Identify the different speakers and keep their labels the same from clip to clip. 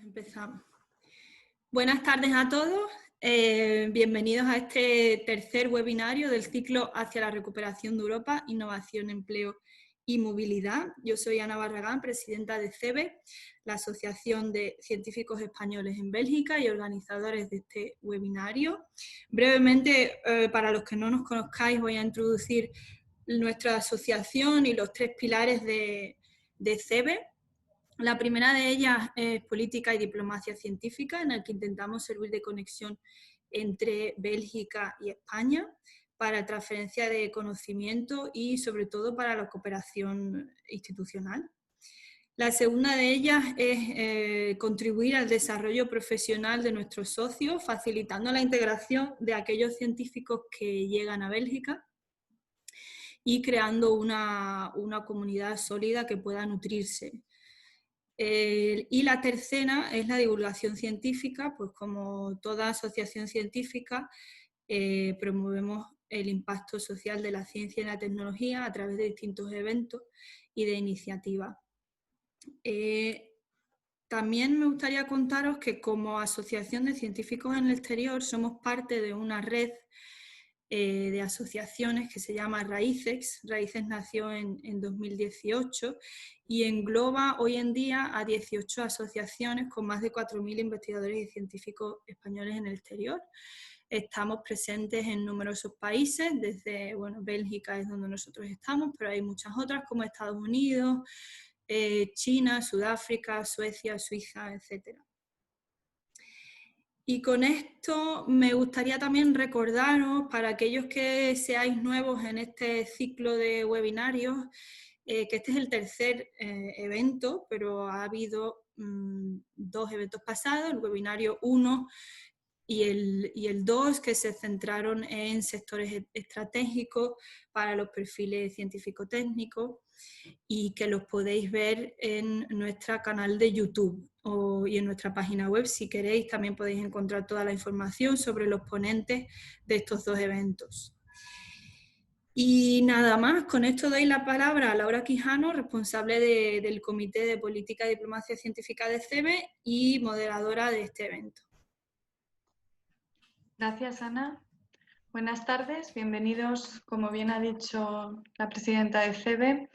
Speaker 1: Empezamos. Buenas tardes a todos. Bienvenidos a este tercer webinario del ciclo Hacia la recuperación de Europa, innovación, empleo y movilidad. Yo soy Ana Barragán, presidenta de CEBE, la Asociación de Científicos Españoles en Bélgica y organizadores de este webinario. Brevemente, para los que no nos conozcáis, voy a introducir nuestra asociación y los tres pilares de CEBE. La primera de ellas es política y diplomacia científica, en el que intentamos servir de conexión entre Bélgica y España para transferencia de conocimiento y sobre todo para la cooperación institucional. La segunda de ellas es contribuir al desarrollo profesional de nuestros socios, facilitando la integración de aquellos científicos que llegan a Bélgica y creando una comunidad sólida que pueda nutrirse. Y la tercera es la divulgación científica, pues como toda asociación científica promovemos el impacto social de la ciencia y la tecnología a través de distintos eventos y de iniciativas. También me gustaría contaros que como Asociación de Científicos en el Exterior somos parte de una red de asociaciones que se llama Raíces. Raíces nació en 2018 y engloba hoy en día a 18 asociaciones con más de 4.000 investigadores y científicos españoles en el exterior. Estamos presentes en numerosos países, desde Bélgica es donde nosotros estamos, pero hay muchas otras como Estados Unidos, China, Sudáfrica, Suecia, Suiza, etc. Y con esto me gustaría también recordaros, para aquellos que seáis nuevos en este ciclo de webinarios, que este es el tercer evento, pero ha habido dos eventos pasados, el webinario 1 y el 2, que se centraron en sectores estratégicos para los perfiles científico-técnicos y que los podéis ver en nuestro canal de YouTube y en nuestra página web. Si queréis, también podéis encontrar toda la información sobre los ponentes de estos dos eventos. Y nada más, con esto doy la palabra a Laura Quijano, responsable del Comité de Política y Diplomacia Científica de CEBE y moderadora de este evento.
Speaker 2: Gracias, Ana. Buenas tardes, bienvenidos, como bien ha dicho la presidenta de CEBE.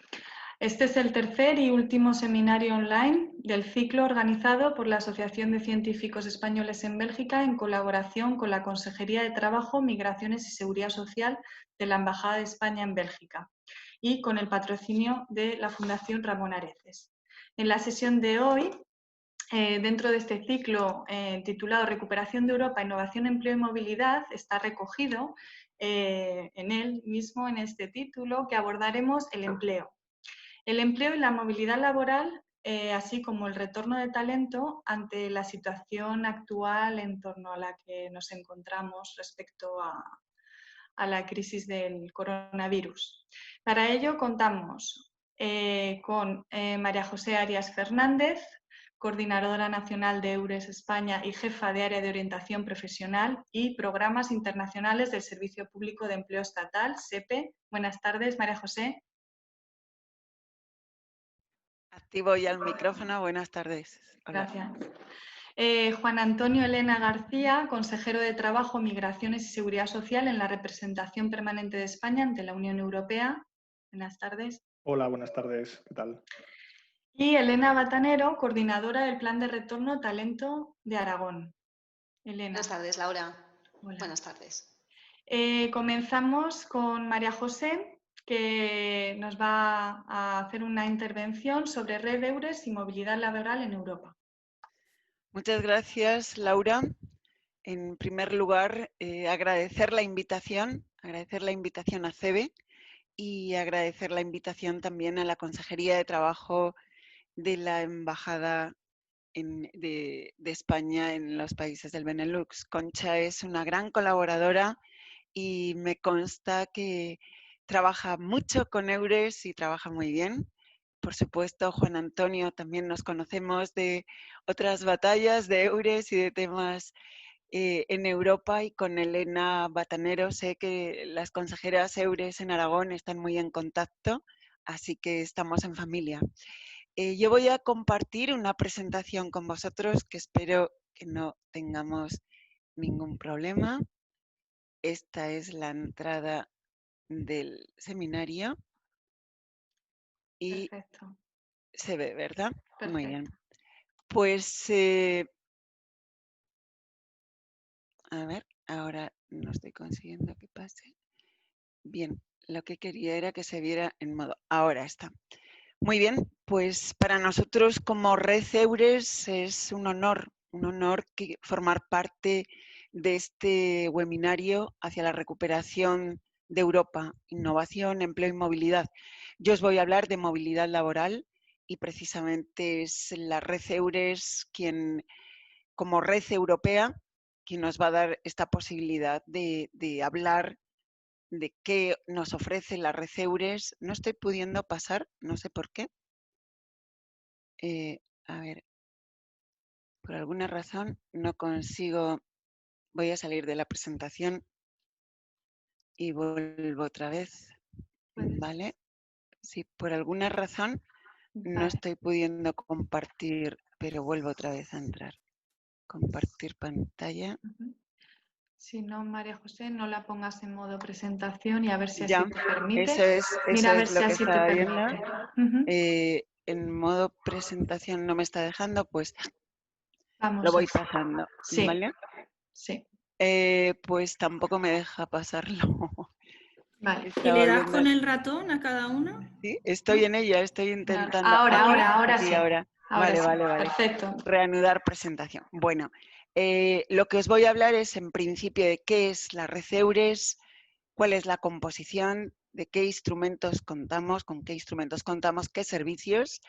Speaker 2: Este es el tercer y último seminario online del ciclo organizado por la Asociación de Científicos Españoles en Bélgica en colaboración con la Consejería de Trabajo, Migraciones y Seguridad Social de la Embajada de España en Bélgica y con el patrocinio de la Fundación Ramón Areces. En la sesión de hoy, dentro de este ciclo titulado Recuperación de Europa, Innovación, Empleo y Movilidad, está recogido en él mismo, en este título, que abordaremos el empleo. El empleo y la movilidad laboral, así como el retorno de talento ante la situación actual en torno a la que nos encontramos respecto a la crisis del coronavirus. Para ello contamos con María José Arias Fernández, coordinadora nacional de EURES España y jefa de área de orientación profesional y programas internacionales del Servicio Público de Empleo Estatal, SEPE. Buenas tardes, María José.
Speaker 3: Activo ya el micrófono. Buenas tardes. Hola.
Speaker 2: Gracias. Juan Antonio Elena García, consejero de Trabajo, Migraciones y Seguridad Social en la representación permanente de España ante la Unión Europea. Buenas tardes.
Speaker 4: Hola, buenas tardes. ¿Qué tal?
Speaker 2: Y Elena Batanero, coordinadora del Plan de Retorno Talento de Aragón. Elena.
Speaker 5: Buenas tardes, Laura.
Speaker 2: Hola.
Speaker 5: Buenas tardes.
Speaker 2: Comenzamos con María José, que nos va a hacer una intervención sobre Red EURES y movilidad laboral en Europa.
Speaker 3: Muchas gracias, Laura. En primer lugar, agradecer la invitación a CEBE y agradecer la invitación también a la Consejería de Trabajo de la Embajada de España en los países del Benelux. Concha es una gran colaboradora y me consta que trabaja mucho con EURES y trabaja muy bien. Por supuesto, Juan Antonio, también nos conocemos de otras batallas de EURES y de temas en Europa, y con Elena Batanero sé que las consejeras EURES en Aragón están muy en contacto, así que estamos en familia. Yo voy a compartir una presentación con vosotros que espero que no tengamos ningún problema. Esta es la entrada del seminario y
Speaker 2: Perfecto.
Speaker 3: se ve, ¿verdad?
Speaker 2: Perfecto.
Speaker 3: Muy bien. Pues, a ver, ahora no estoy consiguiendo que pase. Bien, lo que quería era que se viera en modo... Ahora está. Muy bien, pues para nosotros como Red Eures es un honor formar parte de este webinario hacia la recuperación de Europa, innovación, empleo y movilidad. Yo os voy a hablar de movilidad laboral y precisamente es la Red Eures quien, como red europea, quien nos va a dar esta posibilidad de hablar de qué nos ofrece la Red Eures. No estoy pudiendo pasar, no sé por qué. A ver, por alguna razón no consigo, voy a salir de la presentación y vuelvo otra vez, ¿vale? Si por alguna razón no
Speaker 2: Vale.
Speaker 3: estoy pudiendo compartir, pero vuelvo otra vez a entrar. Compartir pantalla.
Speaker 2: Si no, María José, no la pongas en modo presentación y a ver si así
Speaker 3: Ya,
Speaker 2: te permite.
Speaker 3: eso
Speaker 2: Mira a ver
Speaker 3: es
Speaker 2: si
Speaker 3: lo que
Speaker 2: así te
Speaker 3: estaba
Speaker 2: permite.
Speaker 3: viendo. En modo presentación no me está dejando, pues
Speaker 2: Vamos
Speaker 3: lo voy
Speaker 2: así.
Speaker 3: pasando,
Speaker 2: Sí,
Speaker 3: ¿vale?
Speaker 2: sí.
Speaker 3: Pues tampoco me deja pasarlo.
Speaker 2: Vale.
Speaker 1: ¿Y
Speaker 3: Estaba
Speaker 1: le das
Speaker 3: viendo.
Speaker 1: con el ratón a cada uno?
Speaker 3: Sí, estoy en ella, estoy intentando.
Speaker 2: Ahora
Speaker 3: Aquí,
Speaker 2: sí.
Speaker 3: ahora.
Speaker 2: Ahora
Speaker 3: Vale,
Speaker 2: sí.
Speaker 3: vale, vale.
Speaker 2: Perfecto.
Speaker 3: Reanudar presentación. Bueno, lo que os voy a hablar es en principio de qué es la Red Eures, cuál es la composición, de qué instrumentos contamos, con qué instrumentos contamos, qué servicios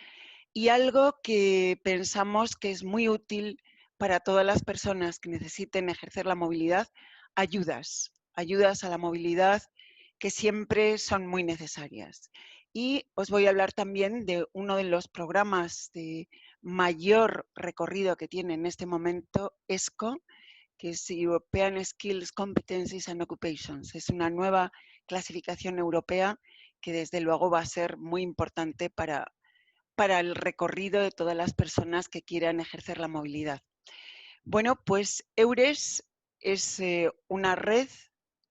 Speaker 3: y algo que pensamos que es muy útil para todas las personas que necesiten ejercer la movilidad, ayudas a la movilidad que siempre son muy necesarias. Y os voy a hablar también de uno de los programas de mayor recorrido que tiene en este momento ESCO, que es European Skills, Competencies and Occupations. Es una nueva clasificación europea que desde luego va a ser muy importante para el recorrido de todas las personas que quieran ejercer la movilidad. Bueno, pues EURES es una red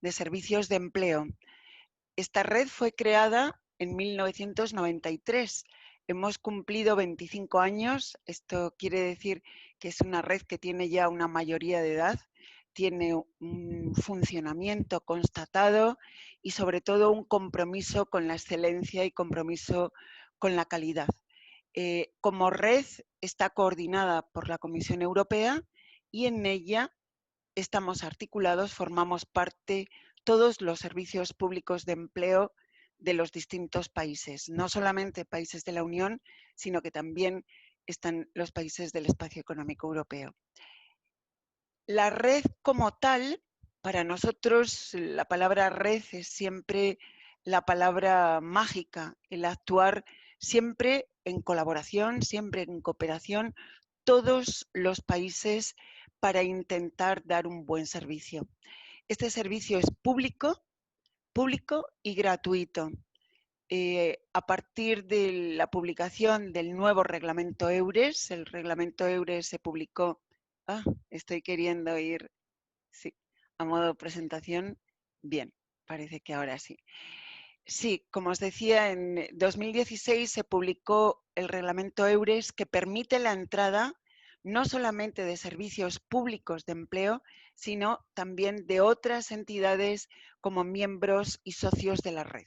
Speaker 3: de servicios de empleo. Esta red fue creada en 1993. Hemos cumplido 25 años. Esto quiere decir que es una red que tiene ya una mayoría de edad, tiene un funcionamiento constatado y sobre todo un compromiso con la excelencia y compromiso con la calidad. Como red está coordinada por la Comisión Europea y en ella estamos articulados, formamos parte todos los servicios públicos de empleo de los distintos países, no solamente países de la Unión, sino que también están los países del espacio económico europeo. La red como tal, para nosotros la palabra red es siempre la palabra mágica, el actuar siempre en colaboración, siempre en cooperación, todos los países para intentar dar un buen servicio. Este servicio es público y gratuito. A partir de la publicación del nuevo reglamento EURES, el reglamento EURES se publicó, estoy queriendo ir sí, a modo presentación, bien, parece que ahora sí. Sí, como os decía, en 2016 se publicó el reglamento EURES que permite la entrada no solamente de servicios públicos de empleo, sino también de otras entidades como miembros y socios de la red.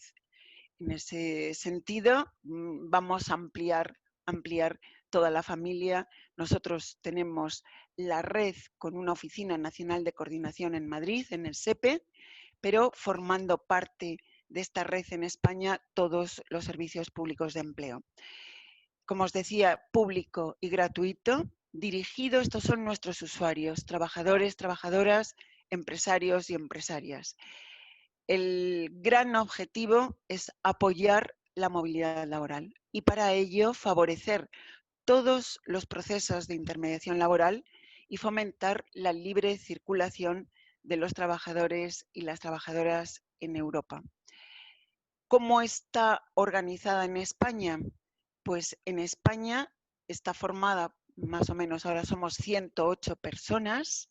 Speaker 3: En ese sentido, vamos a ampliar toda la familia. Nosotros tenemos la red con una oficina nacional de coordinación en Madrid, en el SEPE, pero formando parte de esta red en España todos los servicios públicos de empleo. Como os decía, público y gratuito, dirigido, estos son nuestros usuarios, trabajadores, trabajadoras, empresarios y empresarias. El gran objetivo es apoyar la movilidad laboral y para ello favorecer todos los procesos de intermediación laboral y fomentar la libre circulación de los trabajadores y las trabajadoras en Europa. ¿Cómo está organizada en España? Pues en España está formada más o menos, ahora somos 108 personas,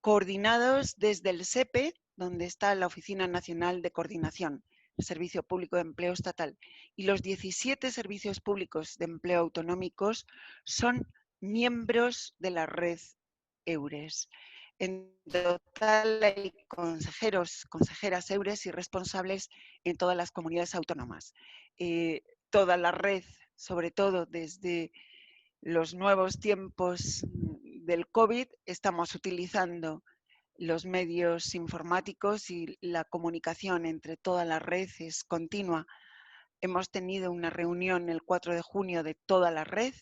Speaker 3: coordinados desde el SEPE, donde está la Oficina Nacional de Coordinación, el Servicio Público de Empleo Estatal, y los 17 servicios públicos de empleo autonómicos son miembros de la red EURES. En total hay consejeras EURES y responsables en todas las comunidades autónomas. Toda la red, sobre todo desde los nuevos tiempos del COVID, estamos utilizando los medios informáticos y la comunicación entre toda la red es continua. Hemos tenido una reunión el 4 de junio de toda la red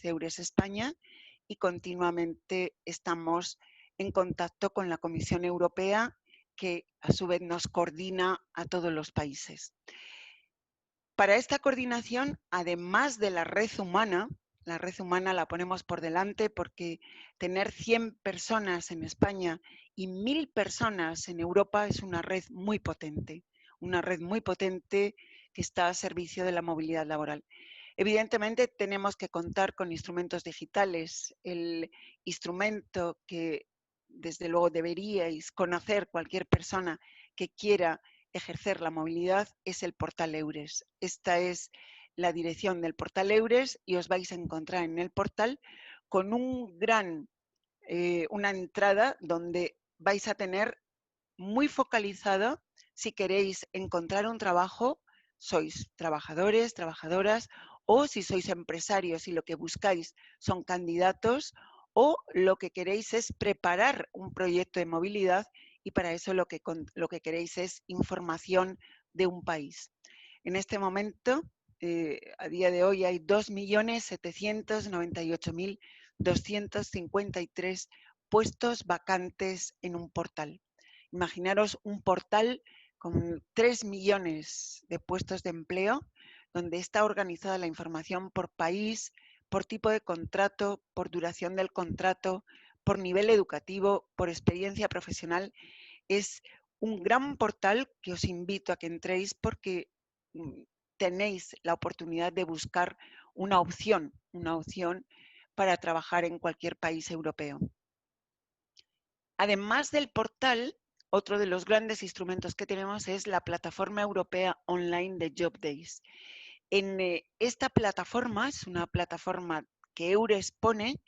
Speaker 3: EURES España, y continuamente estamos en contacto con la Comisión Europea, que a su vez nos coordina a todos los países. Para esta coordinación, además de la red humana la ponemos por delante porque tener 100 personas en España y 1000 personas en Europa es una red muy potente que está a servicio de la movilidad laboral. Evidentemente tenemos que contar con instrumentos digitales. El instrumento que desde luego deberíais conocer cualquier persona que quiera ejercer la movilidad es el portal EURES. Esta es la dirección del portal EURES y os vais a encontrar en el portal con una entrada donde vais a tener muy focalizado si queréis encontrar un trabajo, sois trabajadores, trabajadoras, o si sois empresarios y lo que buscáis son candidatos, o lo que queréis es preparar un proyecto de movilidad y para eso lo que queréis es información de un país. En este momento, a día de hoy, hay 2.798.253 puestos vacantes en un portal. Imaginaros un portal con 3 millones de puestos de empleo, donde está organizada la información por país, por tipo de contrato, por duración del contrato, por nivel educativo, por experiencia profesional. Es un gran portal que os invito a que entréis porque tenéis la oportunidad de buscar una opción para trabajar en cualquier país europeo. Además del portal, otro de los grandes instrumentos que tenemos es la plataforma europea online de Job Days. En esta plataforma, es una plataforma que EURES pone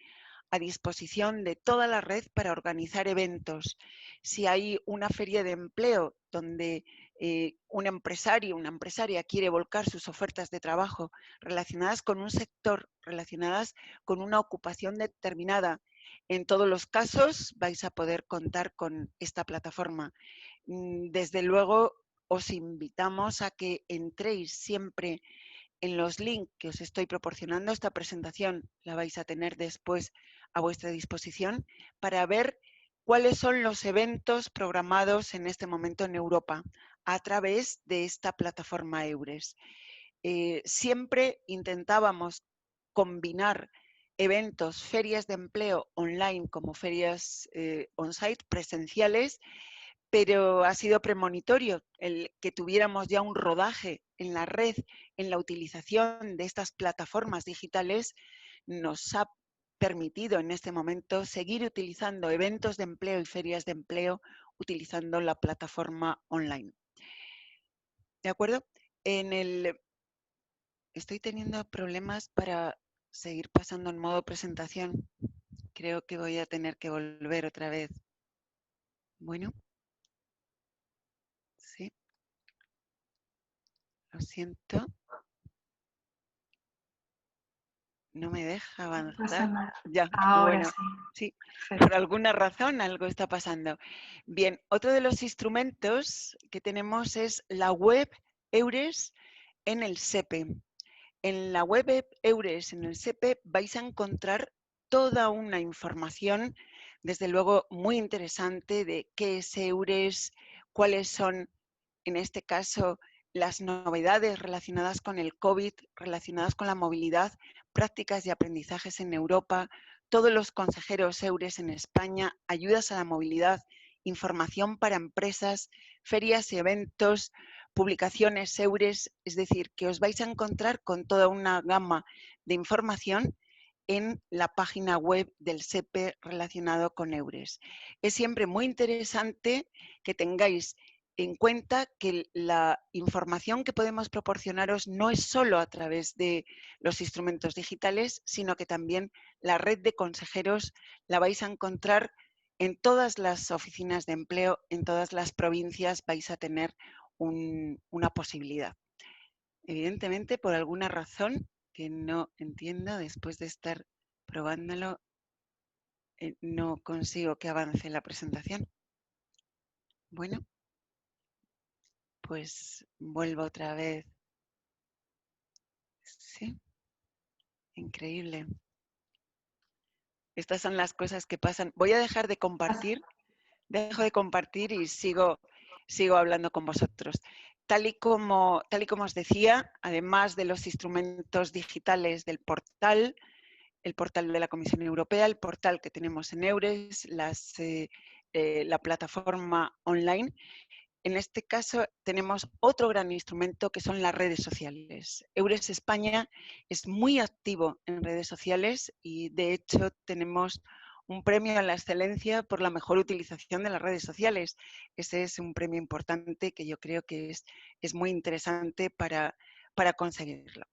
Speaker 3: a disposición de toda la red para organizar eventos. Si hay una feria de empleo donde un empresario, una empresaria quiere volcar sus ofertas de trabajo relacionadas con un sector, relacionadas con una ocupación determinada, en todos los casos vais a poder contar con esta plataforma. Desde luego, os invitamos a que entréis siempre en los links que os estoy proporcionando. Esta presentación la vais a tener después a vuestra disposición para ver cuáles son los eventos programados en este momento en Europa a través de esta plataforma EURES. Siempre intentábamos combinar eventos, ferias de empleo online como ferias on-site, presenciales, pero ha sido premonitorio el que tuviéramos ya un rodaje en la red, en la utilización de estas plataformas digitales, nos ha permitido en este momento seguir utilizando eventos de empleo y ferias de empleo utilizando la plataforma online. ¿De acuerdo? Estoy teniendo problemas para seguir pasando en modo presentación. Creo que voy a tener que volver otra vez. Bueno. Sí. Lo siento. No me deja avanzar.
Speaker 2: No pasa nada.
Speaker 3: Ya,
Speaker 2: Ahora
Speaker 3: bueno,
Speaker 2: sí.
Speaker 3: Sí, por alguna razón algo está pasando. Bien, otro de los instrumentos que tenemos es la web EURES en el SEPE. En la web EURES en el SEPE vais a encontrar toda una información, desde luego muy interesante, de qué es EURES, cuáles son, en este caso, las novedades relacionadas con el COVID, relacionadas con la movilidad, prácticas y aprendizajes en Europa, todos los consejeros EURES en España, ayudas a la movilidad, información para empresas, ferias y eventos, publicaciones EURES, es decir, que os vais a encontrar con toda una gama de información en la página web del SEPE relacionado con EURES. Es siempre muy interesante que tengáis en cuenta que la información que podemos proporcionaros no es solo a través de los instrumentos digitales, sino que también la red de consejeros la vais a encontrar en todas las oficinas de empleo, en todas las provincias vais a tener una posibilidad. Evidentemente, por alguna razón que no entiendo, después de estar probándolo, no consigo que avance la presentación. Bueno, pues vuelvo otra vez. Sí, increíble. Estas son las cosas que pasan. Voy a dejar de compartir, dejo de compartir y sigo hablando con vosotros. Tal y como os decía, además de los instrumentos digitales del portal, el portal de la Comisión Europea, el portal que tenemos en EURES, la plataforma online. En este caso tenemos otro gran instrumento que son las redes sociales. EURES España es muy activo en redes sociales y de hecho tenemos un premio a la excelencia por la mejor utilización de las redes sociales. Ese es un premio importante que yo creo que es muy interesante para conseguirlo.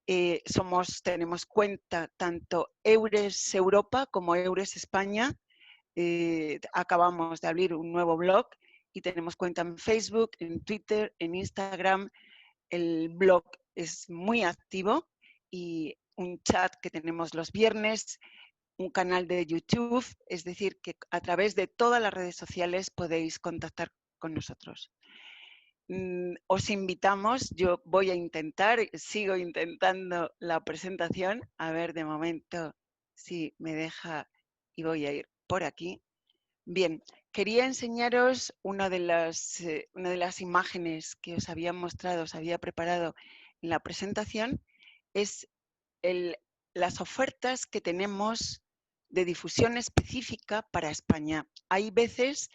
Speaker 3: Tenemos cuenta tanto EURES Europa como EURES España. Acabamos de abrir un nuevo blog y tenemos cuenta en Facebook, en Twitter, en Instagram. El blog es muy activo y un chat que tenemos los viernes, un canal de YouTube, es decir, que a través de todas las redes sociales podéis contactar con nosotros. Os invitamos, yo voy a intentar, sigo intentando la presentación, a ver de momento si me deja y voy a ir por aquí. Bien, quería enseñaros una de las imágenes que os había mostrado, os había preparado en la presentación, es las ofertas que tenemos de difusión específica para España. Hay veces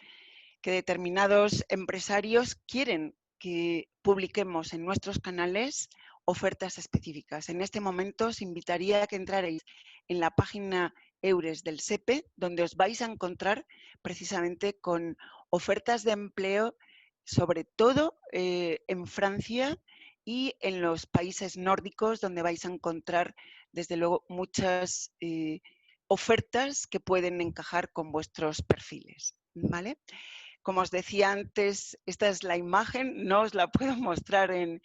Speaker 3: que determinados empresarios quieren que publiquemos en nuestros canales ofertas específicas. En este momento os invitaría a que entraréis en la página EURES del SEPE, donde os vais a encontrar precisamente con ofertas de empleo, sobre todo en Francia y en los países nórdicos, donde vais a encontrar, desde luego, muchas ofertas que pueden encajar con vuestros perfiles, ¿vale? Como os decía antes, esta es la imagen, no os la puedo mostrar en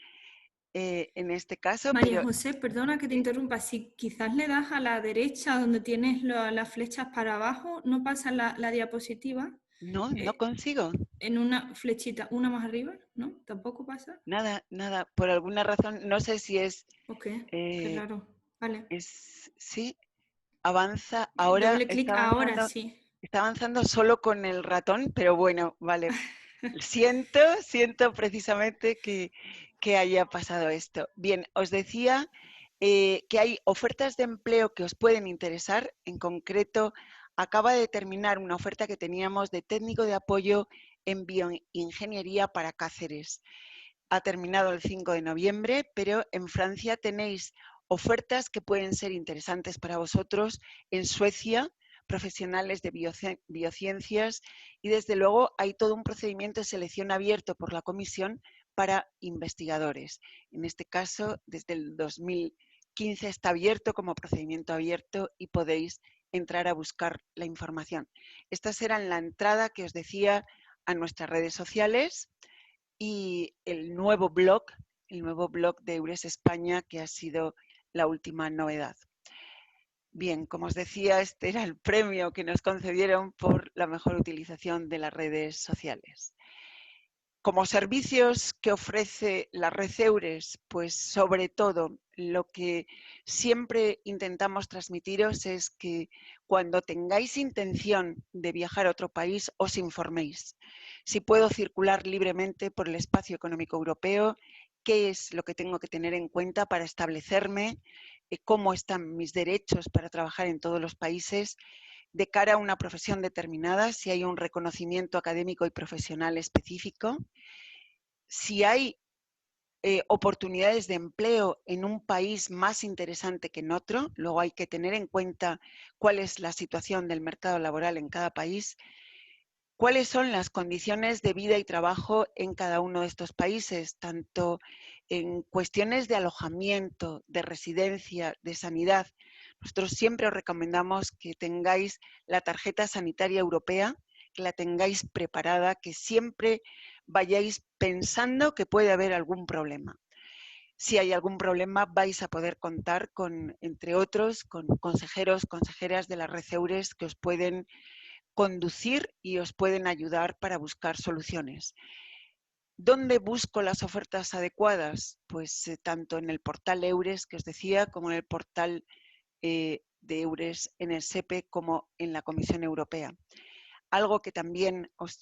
Speaker 3: este caso.
Speaker 1: María
Speaker 3: pero
Speaker 1: José, perdona que te interrumpa, si quizás le das a la derecha donde tienes las flechas para abajo, ¿no pasa la diapositiva?
Speaker 3: No, no consigo.
Speaker 1: En una flechita, una más arriba, ¿no? ¿Tampoco pasa?
Speaker 3: Nada, por alguna razón, no sé si es...
Speaker 1: Ok, qué raro, vale.
Speaker 3: Sí, avanza, ahora
Speaker 1: Doble clic ahora, sí.
Speaker 3: está avanzando solo con el ratón, pero bueno, vale. Siento precisamente que haya pasado esto. Bien, os decía que hay ofertas de empleo que os pueden interesar. En concreto, acaba de terminar una oferta que teníamos de técnico de apoyo en bioingeniería para Cáceres. Ha terminado el 5 de noviembre, pero en Francia tenéis ofertas que pueden ser interesantes para vosotros. En Suecia, profesionales de biociencias, y desde luego hay todo un procedimiento de selección abierto por la Comisión para investigadores. En este caso, desde el 2015 está abierto como procedimiento abierto y podéis entrar a buscar la información. Estas eran la entrada que os decía a nuestras redes sociales y el nuevo blog de EURES España, que ha sido la última novedad. Bien, como os decía, este era el premio que nos concedieron por la mejor utilización de las redes sociales. Como servicios que ofrece la red EURES, pues sobre todo lo que siempre intentamos transmitiros es que cuando tengáis intención de viajar a otro país, os informéis. Si puedo circular libremente por el espacio económico europeo, qué es lo que tengo que tener en cuenta para establecerme, cómo están mis derechos para trabajar en todos los países, de cara a una profesión determinada, si hay un reconocimiento académico y profesional específico, si hay oportunidades de empleo en un país más interesante que en otro. Luego hay que tener en cuenta cuál es la situación del mercado laboral en cada país, cuáles son las condiciones de vida y trabajo en cada uno de estos países, tanto en cuestiones de alojamiento, de residencia, de sanidad. Nosotros siempre os recomendamos que tengáis la tarjeta sanitaria europea, que la tengáis preparada, que siempre vayáis pensando que puede haber algún problema. Si hay algún problema, vais a poder contar con, entre otros, con consejeros, consejeras de la red EURES que os pueden conducir y os pueden ayudar para buscar soluciones. ¿Dónde busco las ofertas adecuadas? Pues tanto en el portal EURES, que os decía, como en el portal de EURES en el SEPE, como en la Comisión Europea. Algo que también os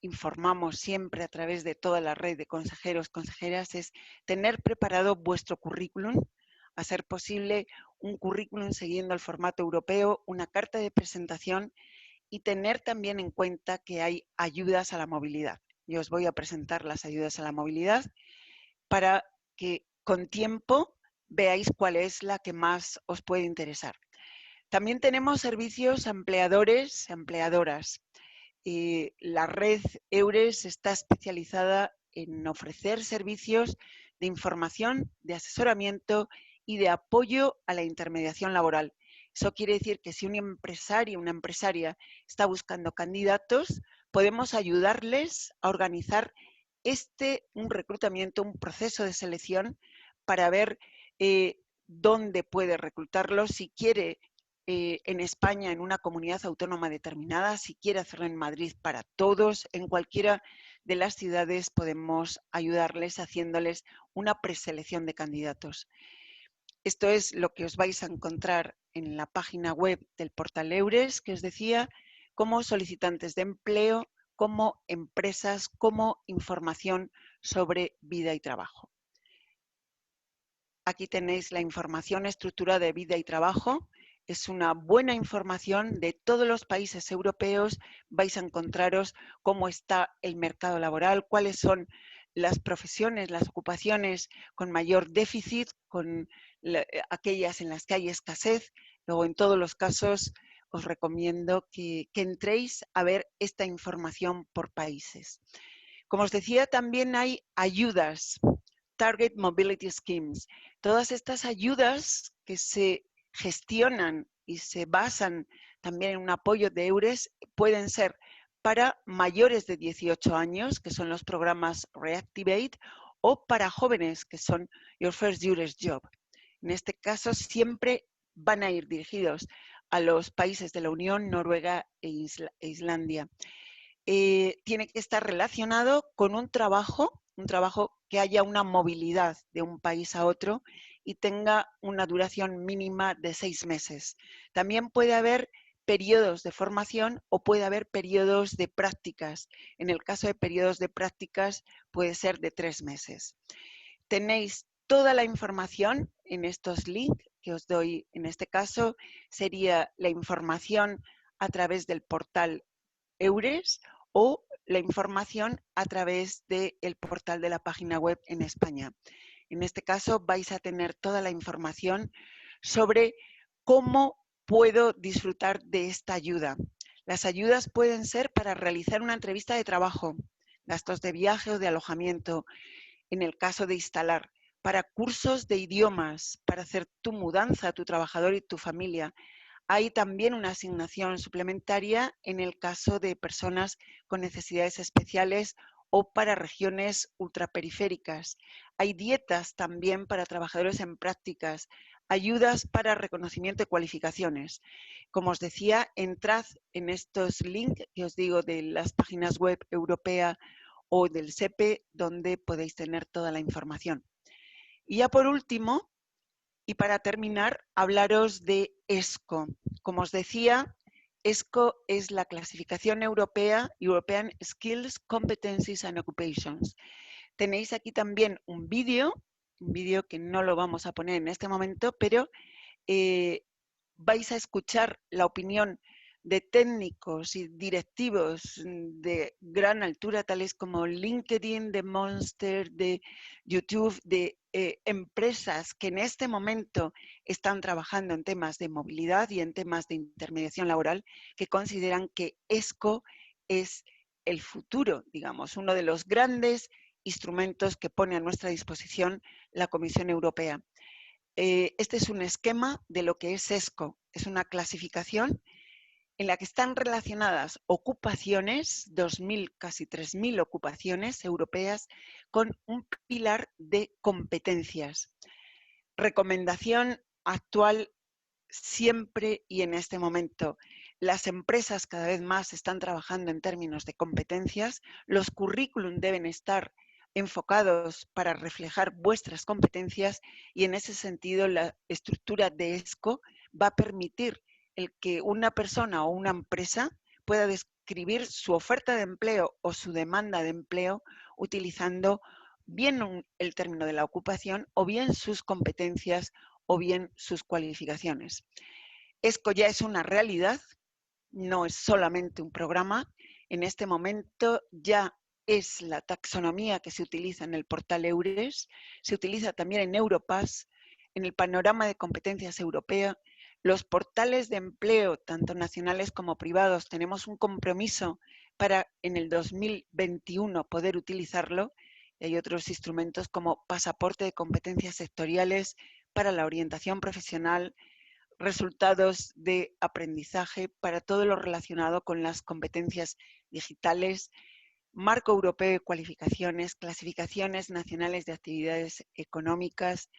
Speaker 3: informamos siempre a través de toda la red de consejeros, consejeras, es tener preparado vuestro currículum, a ser posible un currículum siguiendo el formato europeo, una carta de presentación y tener también en cuenta que hay ayudas a la movilidad. Yo os voy a presentar las ayudas a la movilidad para que con tiempo veáis cuál es la que más os puede interesar. También tenemos servicios a empleadores, a empleadoras. La red EURES está especializada en ofrecer servicios de información, de asesoramiento y de apoyo a la intermediación laboral. Eso quiere decir que si un empresario, una empresaria está buscando candidatos, podemos ayudarles a organizar un reclutamiento, un proceso de selección para ver dónde puede reclutarlos, si quiere en España, en una comunidad autónoma determinada, si quiere hacerlo en Madrid para todos, en cualquiera de las ciudades podemos ayudarles haciéndoles una preselección de candidatos. Esto es lo que os vais a encontrar en la página web del portal EURES, que os decía, como solicitantes de empleo, como empresas, como información sobre vida y trabajo. Aquí tenéis la información estructurada de vida y trabajo. Es una buena información de todos los países europeos. Vais a encontraros cómo está el mercado laboral, cuáles son las profesiones, las ocupaciones con mayor déficit, con aquellas en las que hay escasez. Luego, en todos los casos, os recomiendo que entréis a ver esta información por países. Como os decía, también hay ayudas, Target Mobility Schemes. Todas estas ayudas que se gestionan y se basan también en un apoyo de EURES pueden ser para mayores de 18 años, que son los programas Reactivate, o para jóvenes, que son Your First EURES Job. En este caso, siempre van a ir dirigidos a los países de la Unión, Noruega e Islandia. Tiene que estar relacionado con un trabajo que haya una movilidad de un país a otro y tenga una duración mínima de 6 meses. También puede haber periodos de formación o puede haber periodos de prácticas. En el caso de periodos de prácticas puede ser de 3 meses. Tenéis toda la información en estos links que os doy. En este caso sería la información a través del portal EURES o la información a través del portal de la página web en España. En este caso vais a tener toda la información sobre cómo puedo disfrutar de esta ayuda. Las ayudas pueden ser para realizar una entrevista de trabajo, gastos de viaje o de alojamiento, en el caso de instalar, para cursos de idiomas, para hacer tu mudanza, tu trabajador y tu familia. Hay también una asignación suplementaria en el caso de personas con necesidades especiales o para regiones ultraperiféricas. Hay dietas también para trabajadores en prácticas, ayudas para reconocimiento de cualificaciones. Como os decía, entrad en estos links que os digo de las páginas web europea o del SEPE, donde podéis tener toda la información. Y ya por último, y para terminar, hablaros de ESCO. Como os decía, ESCO es la clasificación europea, European Skills, Competencies and Occupations. Tenéis aquí también un vídeo que no lo vamos a poner en este momento, pero vais a escuchar la opinión de técnicos y directivos de gran altura, tales como LinkedIn, de Monster, de YouTube, de empresas que en este momento están trabajando en temas de movilidad y en temas de intermediación laboral, que consideran que ESCO es el futuro, digamos, uno de los grandes instrumentos que pone a nuestra disposición la Comisión Europea. Este es un esquema de lo que es ESCO, es una clasificación en la que están relacionadas ocupaciones, 2.000, casi 3.000 ocupaciones europeas, con un pilar de competencias. Recomendación actual siempre y en este momento. Las empresas cada vez más están trabajando en términos de competencias, los currículum deben estar enfocados para reflejar vuestras competencias y en ese sentido la estructura de ESCO va a permitir el que una persona o una empresa pueda describir su oferta de empleo o su demanda de empleo utilizando bien el término de la ocupación o bien sus competencias o bien sus cualificaciones. ESCO ya es una realidad, no es solamente un programa. En este momento ya es la taxonomía que se utiliza en el portal EURES, se utiliza también en Europass, en el panorama de competencias europea. Los portales de empleo, tanto nacionales como privados, tenemos un compromiso para en el 2021 poder utilizarlo. Y hay otros instrumentos como pasaporte de competencias sectoriales para la orientación profesional, resultados de aprendizaje para todo lo relacionado con las competencias digitales, marco europeo de cualificaciones, clasificaciones nacionales de actividades económicas.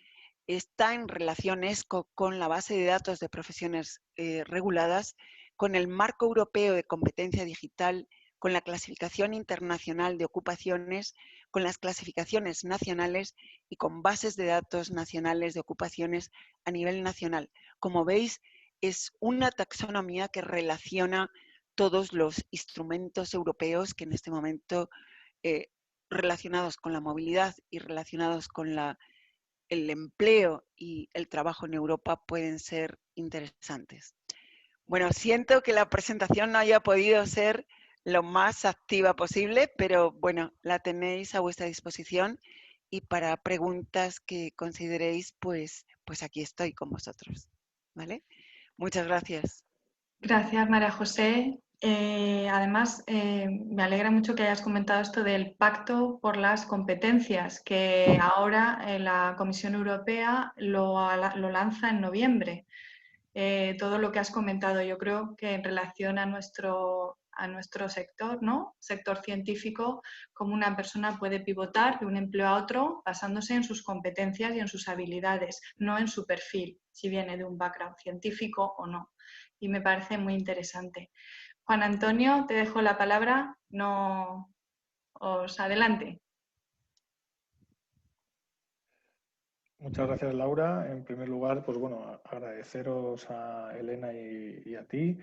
Speaker 3: Está en relación ESCO con la base de datos de profesiones reguladas, con el marco europeo de competencia digital, con la clasificación internacional de ocupaciones, con las clasificaciones nacionales y con bases de datos nacionales de ocupaciones a nivel nacional. Como veis, es una taxonomía que relaciona todos los instrumentos europeos que en este momento relacionados con la movilidad y relacionados con el empleo y el trabajo en Europa pueden ser interesantes. Bueno, siento que la presentación no haya podido ser lo más activa posible, pero bueno, la tenéis a vuestra disposición y para preguntas que consideréis, pues aquí estoy con vosotros, ¿vale? Muchas gracias.
Speaker 2: Gracias, María José. Además, me alegra mucho que hayas comentado esto del pacto por las competencias, que ahora la Comisión Europea lo lanza en noviembre. Todo lo que has comentado, yo creo que en relación a nuestro sector, ¿no? Sector científico, cómo una persona puede pivotar de un empleo a otro basándose en sus competencias y en sus habilidades, no en su perfil, si viene de un background científico o no. Y me parece muy interesante. Juan Antonio, te dejo la palabra. No os adelante.
Speaker 4: Muchas gracias, Laura. En primer lugar, pues bueno, agradeceros a Elena y a ti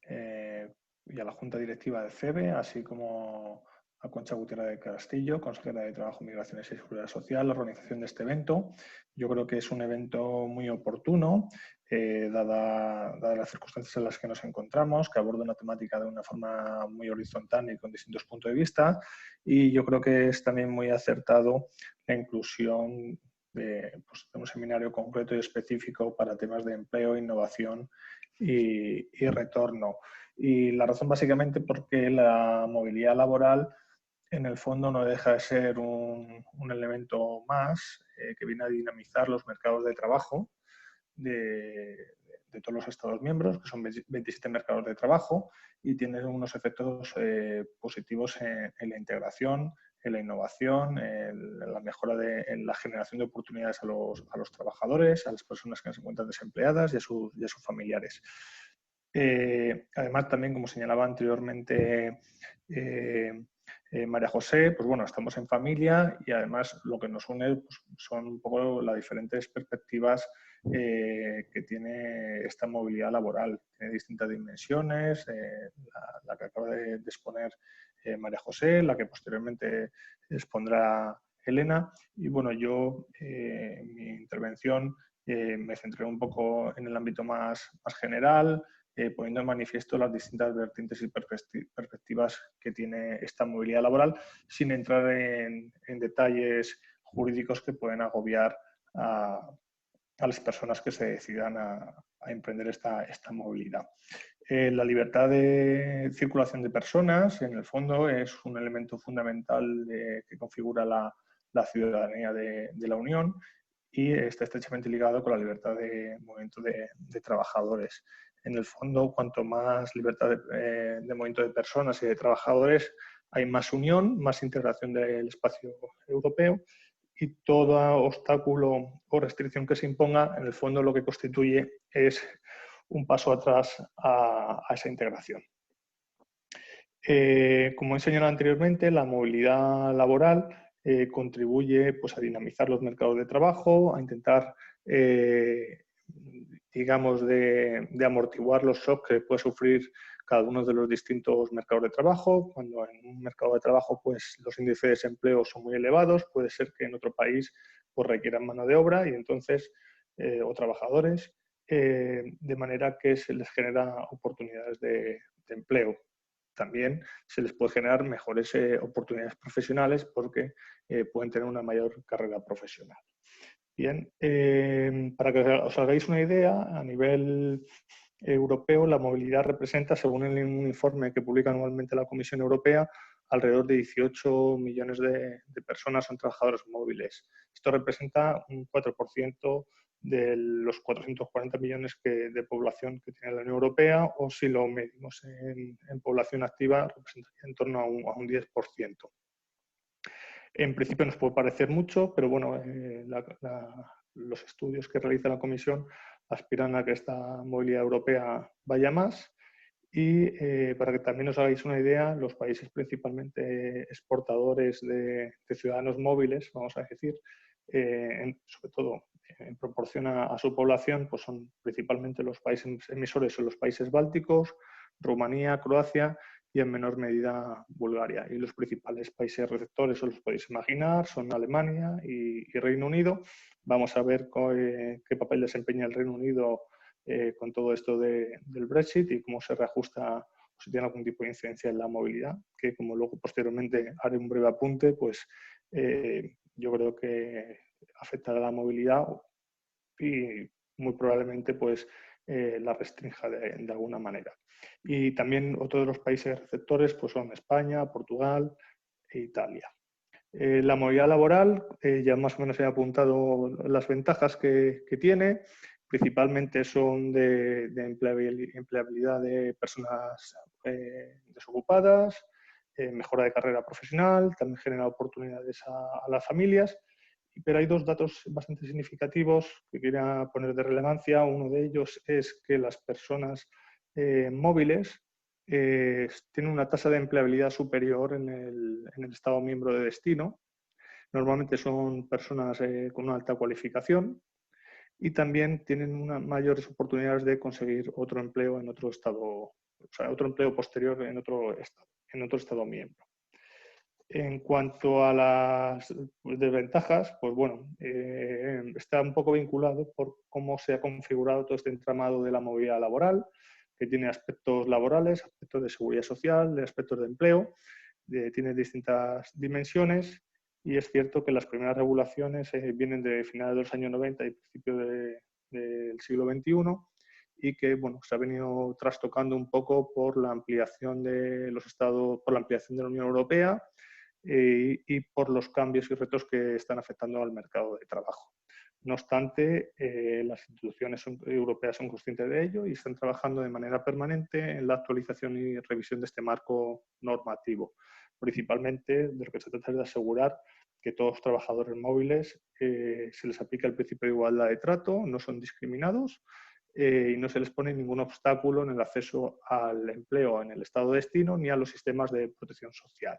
Speaker 4: y a la Junta Directiva de CEBE, así como a Concha Gutiérrez de Castillo, consejera de Trabajo, Migraciones y Seguridad Social, la organización de este evento. Yo creo que es un evento muy oportuno, dadas las circunstancias en las que nos encontramos, que aborda una temática de una forma muy horizontal y con distintos puntos de vista. Y yo creo que es también muy acertado la inclusión de un seminario concreto y específico para temas de empleo, innovación y retorno. Y la razón básicamente porque la movilidad laboral en el fondo no deja de ser un elemento más que viene a dinamizar los mercados de trabajo de todos los Estados miembros, que son 27 mercados de trabajo, y tiene unos efectos positivos en la integración, en la innovación, en la mejora en la generación de oportunidades a los trabajadores, a las personas que se encuentran desempleadas y a sus familiares. Además, también, como señalaba anteriormente María José, pues bueno, estamos en familia y además lo que nos une pues, son un poco las diferentes perspectivas que tiene esta movilidad laboral. Tiene distintas dimensiones, la que acaba de exponer María José, la que posteriormente expondrá Elena. Y bueno, yo en mi intervención me centré un poco en el ámbito más general, poniendo en manifiesto las distintas vertientes y perspectivas que tiene esta movilidad laboral, sin entrar en detalles jurídicos que pueden agobiar a las personas que se decidan a emprender esta movilidad. La libertad de circulación de personas, en el fondo, es un elemento fundamental que configura la ciudadanía de la Unión y está estrechamente ligado con la libertad de movimiento de trabajadores. En el fondo, cuanto más libertad de movimiento de personas y de trabajadores, hay más unión, más integración del espacio europeo, y todo obstáculo o restricción que se imponga, en el fondo lo que constituye es un paso atrás a esa integración. Como he señalado anteriormente, la movilidad laboral contribuye pues, a dinamizar los mercados de trabajo, a intentar, digamos, de amortiguar los shocks que puede sufrir cada uno de los distintos mercados de trabajo. Cuando en un mercado de trabajo pues, los índices de desempleo son muy elevados, puede ser que en otro país pues, requieran mano de obra y entonces, o trabajadores, de manera que se les genera oportunidades de empleo. También se les puede generar mejores oportunidades profesionales porque pueden tener una mayor carrera profesional. Bien, para que os hagáis una idea, a nivel europeo la movilidad representa, según el informe que publica anualmente la Comisión Europea, alrededor de 18 millones de personas son trabajadores móviles. Esto representa un 4% de los 440 millones de población que tiene la Unión Europea, o si lo medimos en población activa, representaría en torno a un 10%. En principio nos puede parecer mucho, pero bueno, los estudios que realiza la Comisión aspiran a que esta movilidad europea vaya más. Y para que también os hagáis una idea, los países principalmente exportadores de ciudadanos móviles, vamos a decir, sobre todo en proporción a su población, pues son principalmente los países emisores, son los países bálticos, Rumanía, Croacia y en menor medida Bulgaria. Y los principales países receptores, os los podéis imaginar, son Alemania y Reino Unido. Vamos a ver qué papel desempeña el Reino Unido con todo esto del Brexit y cómo se reajusta o si tiene algún tipo de incidencia en la movilidad, que como luego posteriormente haré un breve apunte, pues yo creo que afectará a la movilidad y muy probablemente pues la restrinja de alguna manera. Y también otros de los países receptores pues son España, Portugal e Italia. La movilidad laboral, ya más o menos he apuntado las ventajas que tiene, principalmente son de empleabilidad de personas desocupadas, mejora de carrera profesional, también genera oportunidades a las familias, pero hay dos datos bastante significativos que quería poner de relevancia. Uno de ellos es que las personas móviles tienen una tasa de empleabilidad superior en el Estado miembro de destino. Normalmente son personas con una alta cualificación y también tienen mayores oportunidades de conseguir otro empleo en otro estado, o sea, otro empleo posterior en otro estado miembro. En cuanto a las desventajas, pues bueno, está un poco vinculado por cómo se ha configurado todo este entramado de la movilidad laboral, que tiene aspectos laborales, aspectos de seguridad social, de aspectos de empleo, tiene distintas dimensiones y es cierto que las primeras regulaciones vienen de finales de los años 90 y principios del siglo XXI y que bueno, se ha venido trastocando un poco por la ampliación de los estados, por la ampliación de la Unión Europea y por los cambios y retos que están afectando al mercado de trabajo. No obstante, las instituciones europeas son conscientes de ello y están trabajando de manera permanente en la actualización y revisión de este marco normativo. Principalmente, de lo que se trata es de asegurar que todos los trabajadores móviles se les aplica el principio de igualdad de trato, no son discriminados y no se les pone ningún obstáculo en el acceso al empleo en el estado de destino ni a los sistemas de protección social.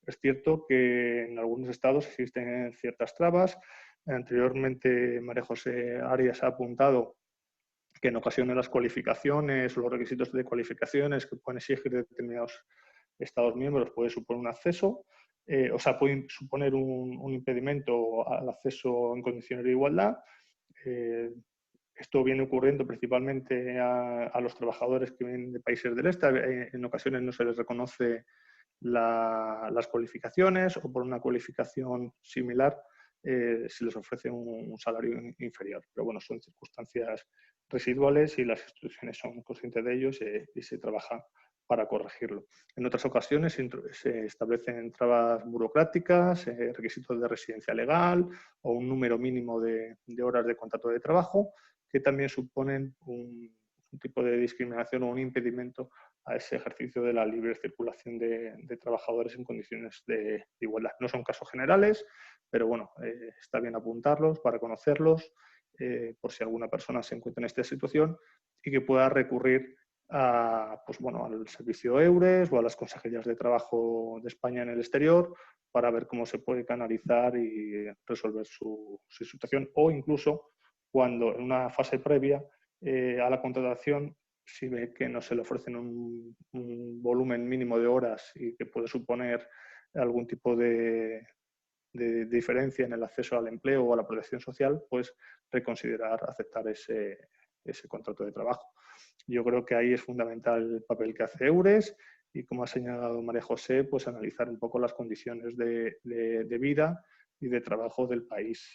Speaker 4: Es cierto que en algunos estados existen ciertas trabas. Anteriormente, María José Arias ha apuntado que en ocasiones las cualificaciones o los requisitos de cualificaciones que pueden exigir determinados estados miembros puede suponer un acceso, puede suponer un impedimento al acceso en condiciones de igualdad. Esto viene ocurriendo principalmente a los trabajadores que vienen de países del este. En ocasiones no se les reconoce las cualificaciones, o por una cualificación similar se les ofrece un salario inferior. Pero bueno, son circunstancias residuales y las instituciones son conscientes de ello y se trabaja para corregirlo. En otras ocasiones se establecen trabas burocráticas, requisitos de residencia legal o un número mínimo de horas de contrato de trabajo, que también suponen un tipo de discriminación o un impedimento a ese ejercicio de la libre circulación de trabajadores en condiciones de igualdad. No son casos generales, pero bueno, está bien apuntarlos para conocerlos, por si alguna persona se encuentra en esta situación y que pueda recurrir pues bueno, al servicio EURES o a las consejerías de trabajo de España en el exterior para ver cómo se puede canalizar y resolver su situación, o incluso cuando en una fase previa a la contratación, si ve que no se le ofrecen un volumen mínimo de horas y que puede suponer algún tipo de diferencia en el acceso al empleo o a la protección social, pues reconsiderar aceptar ese contrato de trabajo. Yo creo que ahí es fundamental el papel que hace EURES y, como ha señalado María José, pues analizar un poco las condiciones de vida y de trabajo del país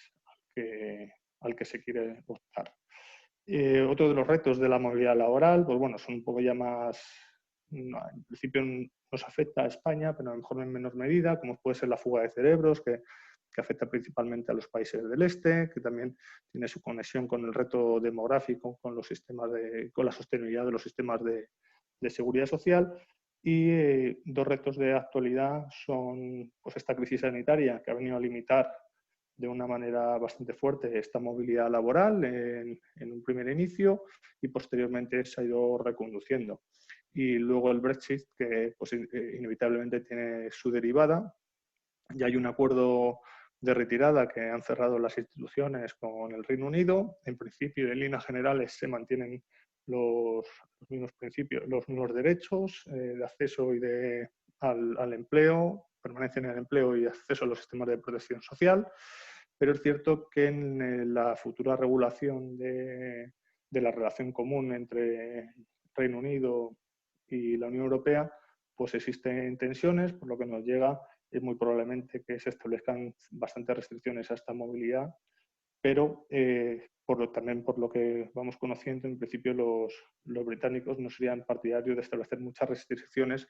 Speaker 4: al que se quiere optar. Otro de los retos de la movilidad laboral, pues bueno, son un poco ya más, en principio nos afecta a España, pero a lo mejor en menor medida, como puede ser la fuga de cerebros, que afecta principalmente a los países del este, que también tiene su conexión con el reto demográfico, con los sistemas con la sostenibilidad de los sistemas de seguridad social. Y dos retos de actualidad son pues esta crisis sanitaria, que ha venido a limitar de una manera bastante fuerte esta movilidad laboral en un primer inicio, y posteriormente se ha ido reconduciendo. Y luego el Brexit, que pues, inevitablemente tiene su derivada. Ya hay un acuerdo de retirada que han cerrado las instituciones con el Reino Unido. En principio, en líneas generales, se mantienen los mismos principios, los mismos derechos de acceso al empleo, permanencia en el empleo y acceso a los sistemas de protección social. Pero es cierto que en la futura regulación de la relación común entre Reino Unido y la Unión Europea, pues existen tensiones, por lo que nos llega es muy probablemente que se establezcan bastantes restricciones a esta movilidad, pero también por lo que vamos conociendo, en principio los británicos no serían partidarios de establecer muchas restricciones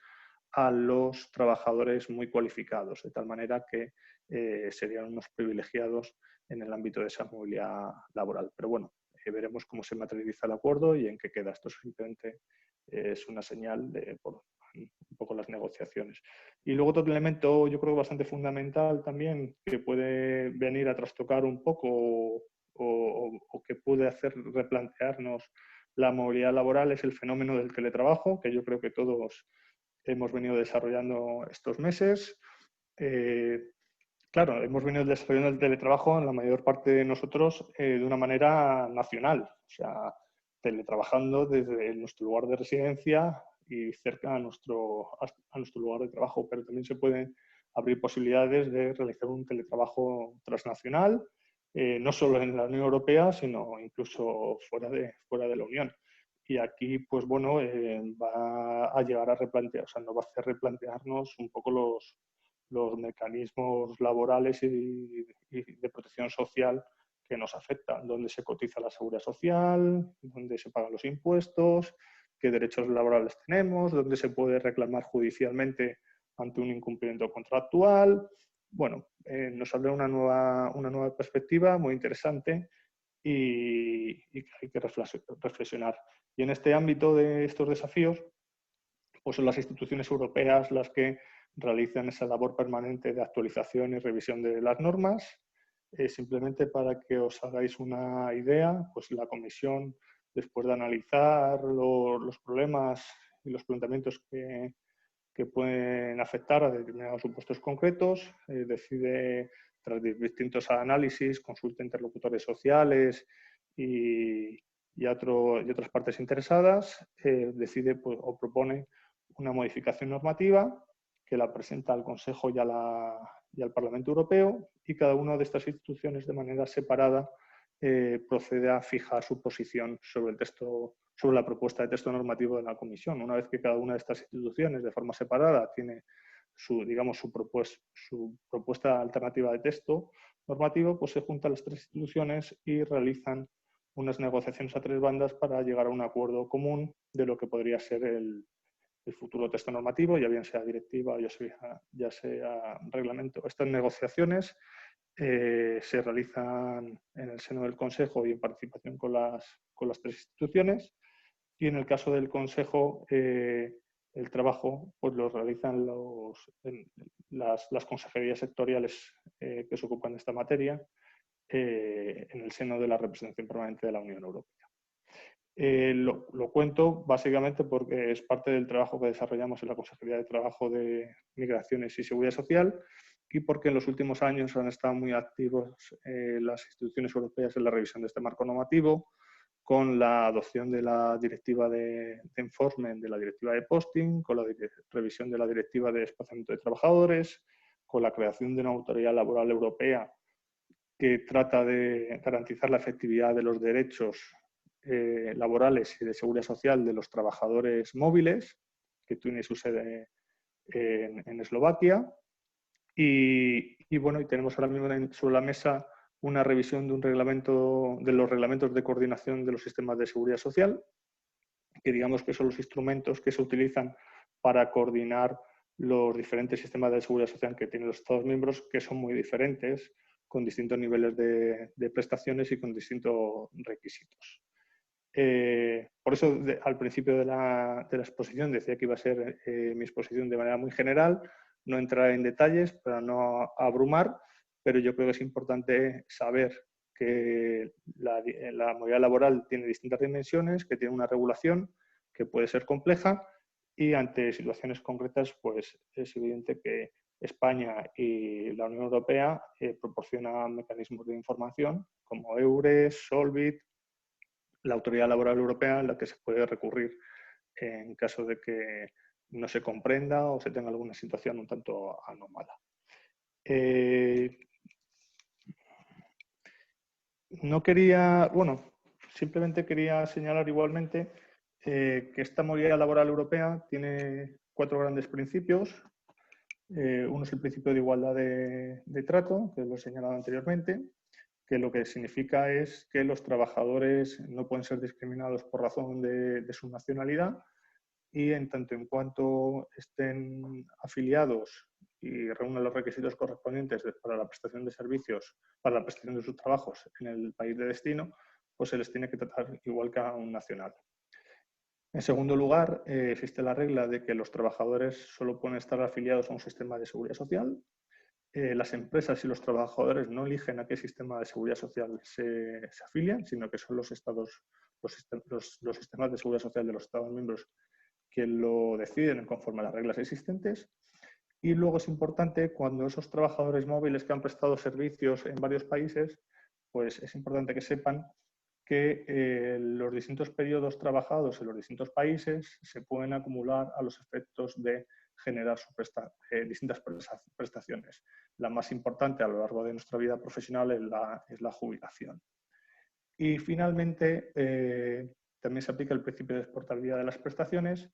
Speaker 4: a los trabajadores muy cualificados, de tal manera que serían unos privilegiados en el ámbito de esa movilidad laboral. Pero bueno, veremos cómo se materializa el acuerdo y en qué queda. Esto simplemente es una señal de un poco las negociaciones. Y luego otro elemento, yo creo, bastante fundamental también, que puede venir a trastocar un poco o que puede hacer replantearnos la movilidad laboral, es el fenómeno del teletrabajo, que yo creo que todos hemos venido desarrollando estos meses. Claro, hemos venido desarrollando el teletrabajo en la mayor parte de nosotros de una manera nacional, o sea, teletrabajando desde nuestro lugar de residencia y cerca a nuestro lugar de trabajo, pero también se pueden abrir posibilidades de realizar un teletrabajo transnacional, no solo en la Unión Europea, sino incluso fuera de la Unión. Y aquí, pues bueno, va a llegar a replantear, o sea, nos va a hacer replantearnos un poco los mecanismos laborales y de protección social que nos afectan, dónde se cotiza la seguridad social, dónde se pagan los impuestos, qué derechos laborales tenemos, dónde se puede reclamar judicialmente ante un incumplimiento contractual. Bueno, nos abre una nueva perspectiva muy interesante y que hay que reflexionar. Y en este ámbito de estos desafíos, pues son las instituciones europeas las que realizan esa labor permanente de actualización y revisión de las normas. Simplemente para que os hagáis una idea, pues la Comisión, después de analizar los problemas y los planteamientos que pueden afectar a determinados supuestos concretos, decide, tras distintos análisis, consulta a interlocutores sociales y otras partes interesadas, decide pues, o propone una modificación normativa que la presenta al Consejo y al Parlamento Europeo, y cada una de estas instituciones de manera separada procede a fijar su posición sobre la propuesta de texto normativo de la Comisión. Una vez que cada una de estas instituciones, de forma separada, tiene su propuesta alternativa de texto normativo, pues se juntan las tres instituciones y realizan unas negociaciones a tres bandas para llegar a un acuerdo común de lo que podría ser el futuro texto normativo, ya bien sea directiva o ya sea reglamento. Estas negociaciones se realizan en el seno del Consejo y en participación con las tres instituciones, y en el caso del Consejo el trabajo pues lo realizan las consejerías sectoriales que se ocupan de esta materia en el seno de la representación permanente de la Unión Europea. Lo cuento básicamente porque es parte del trabajo que desarrollamos en la Consejería de Trabajo, de Migraciones y Seguridad Social, y porque en los últimos años han estado muy activos las instituciones europeas en la revisión de este marco normativo, con la adopción de la directiva de enforcement, de la directiva de posting, con la revisión de la directiva de desplazamiento de trabajadores, con la creación de una autoridad laboral europea que trata de garantizar la efectividad de los derechos laborales y de seguridad social de los trabajadores móviles, que tiene su sede en Eslovaquia. Y bueno, y tenemos ahora mismo sobre la mesa una revisión de los reglamentos de coordinación de los sistemas de seguridad social, que digamos que son los instrumentos que se utilizan para coordinar los diferentes sistemas de seguridad social que tienen los Estados miembros, que son muy diferentes, con distintos niveles de prestaciones y con distintos requisitos. Por eso, al principio de la exposición decía que iba a ser mi exposición de manera muy general, no entrar en detalles para no abrumar, pero yo creo que es importante saber que la movilidad laboral tiene distintas dimensiones, que tiene una regulación que puede ser compleja, y ante situaciones concretas pues es evidente que España y la Unión Europea proporcionan mecanismos de información como EURES, Solvit, la Autoridad Laboral Europea, en la que se puede recurrir en caso de que no se comprenda o se tenga alguna situación un tanto anómala. Simplemente quería señalar igualmente que esta movilidad laboral europea tiene 4 grandes principios. Uno es el principio de igualdad de trato, que lo he señalado anteriormente, que lo que significa es que los trabajadores no pueden ser discriminados por razón de su nacionalidad, y en tanto en cuanto estén afiliados y reúnan los requisitos correspondientes para la prestación de servicios, para la prestación de sus trabajos en el país de destino, pues se les tiene que tratar igual que a un nacional. En segundo lugar, existe la regla de que los trabajadores solo pueden estar afiliados a un sistema de seguridad social. Las empresas y los trabajadores no eligen a qué sistema de seguridad social se afilian, sino que son los sistemas de seguridad social de los Estados miembros que lo deciden conforme a las reglas existentes. Y luego es importante, cuando esos trabajadores móviles que han prestado servicios en varios países, pues es importante que sepan que los distintos periodos trabajados en los distintos países se pueden acumular a los efectos de generar distintas prestaciones. La más importante a lo largo de nuestra vida profesional es la jubilación. Y finalmente, también se aplica el principio de exportabilidad de las prestaciones,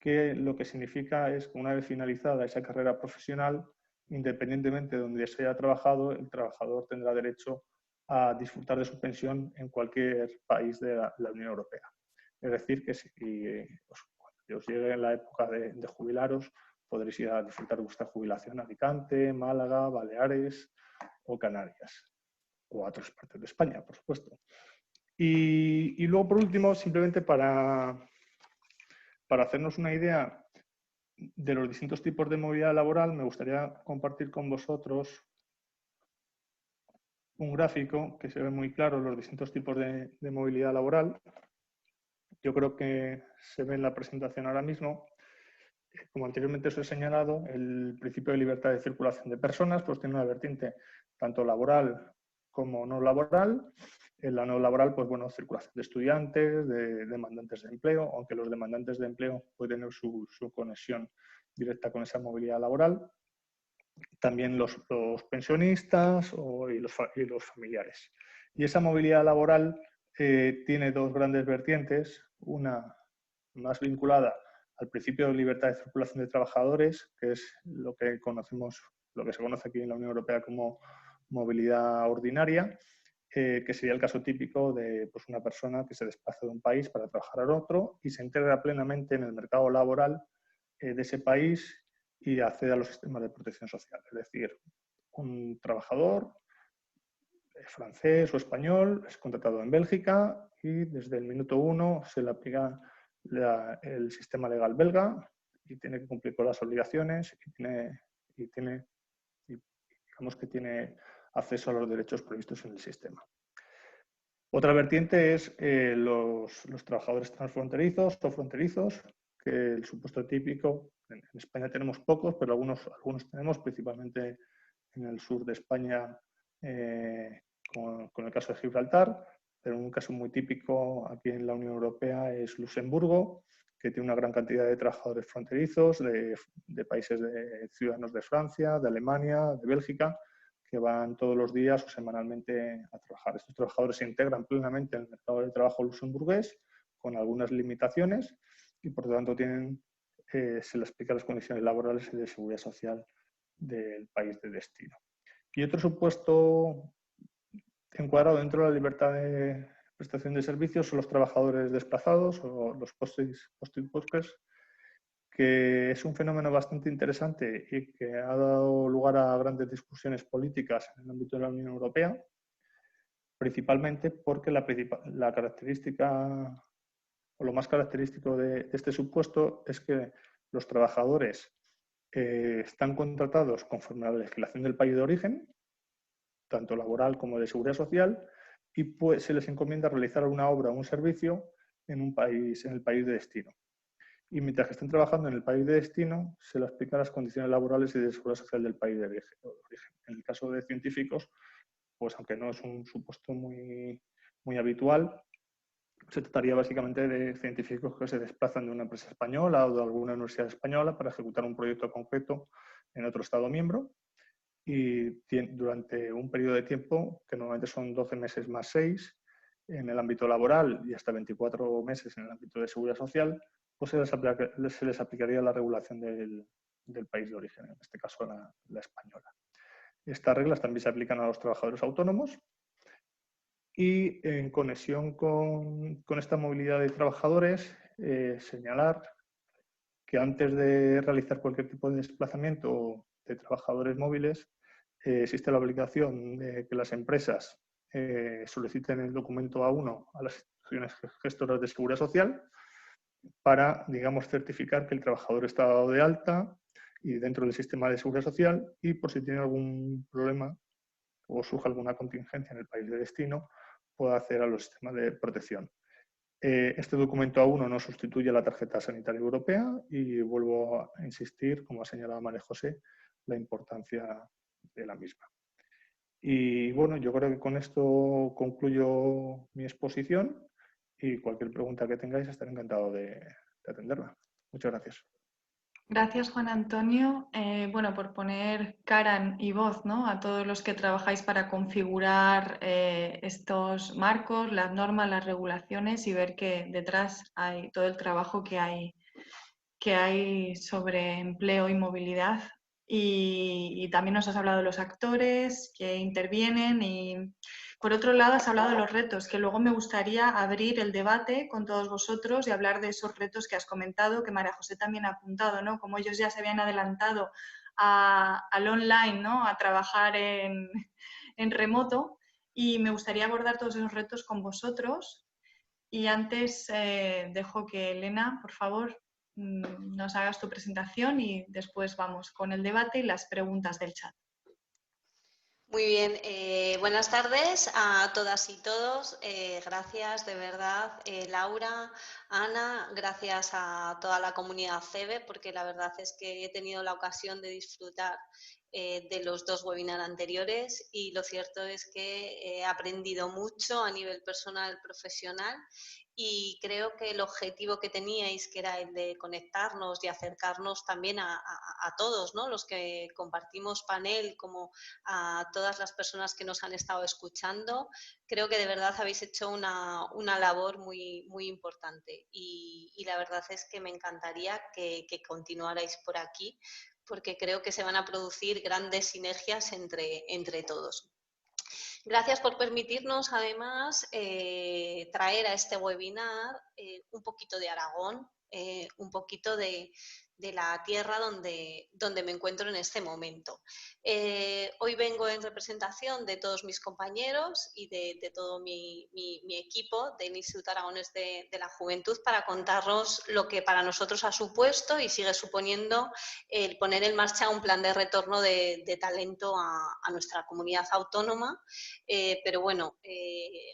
Speaker 4: que lo que significa es que una vez finalizada esa carrera profesional, independientemente de donde se haya trabajado, el trabajador tendrá derecho a disfrutar de su pensión en cualquier país de la Unión Europea. Es decir, que si cuando os llegue la época de jubilaros, podréis ir a disfrutar de vuestra jubilación a Alicante, Málaga, Baleares o Canarias, o a otras partes de España, por supuesto. Y luego, por último, simplemente para hacernos una idea de los distintos tipos de movilidad laboral, me gustaría compartir con vosotros un gráfico que se ve muy claro los distintos tipos de movilidad laboral. Yo creo que se ve en la presentación ahora mismo. Como anteriormente os he señalado, el principio de libertad de circulación de personas pues tiene una vertiente tanto laboral como no laboral. En la no laboral, pues bueno, circulación de estudiantes, de demandantes de empleo, aunque los demandantes de empleo pueden tener su conexión directa con esa movilidad laboral. También los pensionistas y los familiares. Y esa movilidad laboral tiene dos grandes vertientes, una más vinculada al principio de libertad de circulación de trabajadores, que es lo que conocemos, lo que se conoce aquí en la Unión Europea como movilidad ordinaria, que sería el caso típico de pues, una persona que se desplaza de un país para trabajar en otro y se integra plenamente en el mercado laboral de ese país y accede a los sistemas de protección social. Es decir, un trabajador francés o español es contratado en Bélgica y desde el minuto 1 se le aplica el sistema legal belga y tiene que cumplir con las obligaciones y digamos que tiene acceso a los derechos previstos en el sistema. Otra vertiente es los trabajadores transfronterizos o fronterizos, que el supuesto típico, en España tenemos pocos, pero algunos tenemos, principalmente en el sur de España, con el caso de Gibraltar, pero un caso muy típico aquí en la Unión Europea es Luxemburgo, que tiene una gran cantidad de trabajadores fronterizos de países de ciudadanos de Francia, de Alemania, de Bélgica, que van todos los días o semanalmente a trabajar. Estos trabajadores se integran plenamente en el mercado de trabajo luxemburgués, con algunas limitaciones, y por lo tanto se les explica las condiciones laborales y de seguridad social del país de destino. Y otro supuesto encuadrado dentro de la libertad de prestación de servicios son los trabajadores desplazados o los post-workers, que es un fenómeno bastante interesante y que ha dado lugar a grandes discusiones políticas en el ámbito de la Unión Europea, principalmente porque la característica o lo más característico de este supuesto es que los trabajadores están contratados conforme a la legislación del país de origen, tanto laboral como de seguridad social, y pues se les encomienda realizar una obra o un servicio en el país de destino. Y mientras que estén trabajando en el país de destino, se les aplican las condiciones laborales y de seguridad social del país de origen. En el caso de científicos, pues aunque no es un supuesto muy habitual, se trataría básicamente de científicos que se desplazan de una empresa española o de alguna universidad española para ejecutar un proyecto concreto en otro Estado miembro y durante un periodo de tiempo, que normalmente son 12 meses más 6, en el ámbito laboral y hasta 24 meses en el ámbito de seguridad social, pues se les aplicaría la regulación del país de origen, en este caso la española. Estas reglas también se aplican a los trabajadores autónomos y en conexión con esta movilidad de trabajadores, señalar que antes de realizar cualquier tipo de desplazamiento de trabajadores móviles, existe la obligación de que las empresas soliciten el documento A1 a las instituciones gestoras de seguridad social para, digamos, certificar que el trabajador está dado de alta y dentro del sistema de seguridad social y por si tiene algún problema o surge alguna contingencia en el país de destino, pueda acceder a los sistemas de protección. Este documento A1 no sustituye a la tarjeta sanitaria europea y vuelvo a insistir, como ha señalado María José, la importancia de la misma. Y bueno, yo creo que con esto concluyo mi exposición y cualquier pregunta que tengáis estaré encantado de atenderla. Muchas gracias.
Speaker 2: Gracias, Juan Antonio. Bueno, por poner cara y voz, ¿no?, a todos los que trabajáis para configurar estos marcos, las normas, las regulaciones y ver que detrás hay todo el trabajo que hay sobre empleo y movilidad. Y también nos has hablado de los actores que intervienen y, por otro lado, has hablado de los retos, que luego me gustaría abrir el debate con todos vosotros y hablar de esos retos que has comentado, que María José también ha apuntado, ¿no?, como ellos ya se habían adelantado al online, ¿no?, a trabajar en remoto, y me gustaría abordar todos esos retos con vosotros. Y antes dejo que Elena, por favor, nos hagas tu presentación y después vamos con el debate y las preguntas del chat.
Speaker 5: Muy bien, buenas tardes a todas y todos. Gracias de verdad, Laura, Ana, gracias a toda la comunidad CEBE, porque la verdad es que he tenido la ocasión de disfrutar de los dos webinars anteriores y lo cierto es que he aprendido mucho a nivel personal, profesional y creo que el objetivo que teníais, que era el de conectarnos y acercarnos también a todos, ¿no? Los que compartimos panel, como a todas las personas que nos han estado escuchando, creo que de verdad habéis hecho una labor muy, muy importante y la verdad es que me encantaría que continuarais por aquí, porque creo que se van a producir grandes sinergias entre todos. Gracias por permitirnos, además, traer a este webinar un poquito de Aragón, un poquito de la tierra donde me encuentro en este momento. Hoy vengo en representación de todos mis compañeros y de todo mi equipo del Instituto Aragonés de la Juventud para contaros lo que para nosotros ha supuesto y sigue suponiendo el poner en marcha un plan de retorno de talento a nuestra comunidad autónoma. Pero bueno,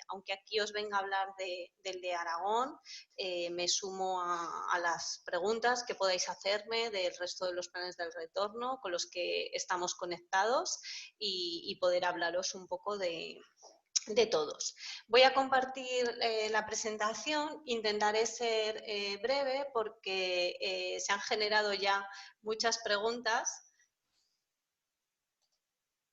Speaker 5: aunque aquí os venga a hablar del de Aragón, me sumo a las preguntas que podáis hacerme del resto de los planes del retorno con los que estamos conectados y poder hablaros un poco de todos. Voy a compartir la presentación, intentaré ser breve porque se han generado ya muchas preguntas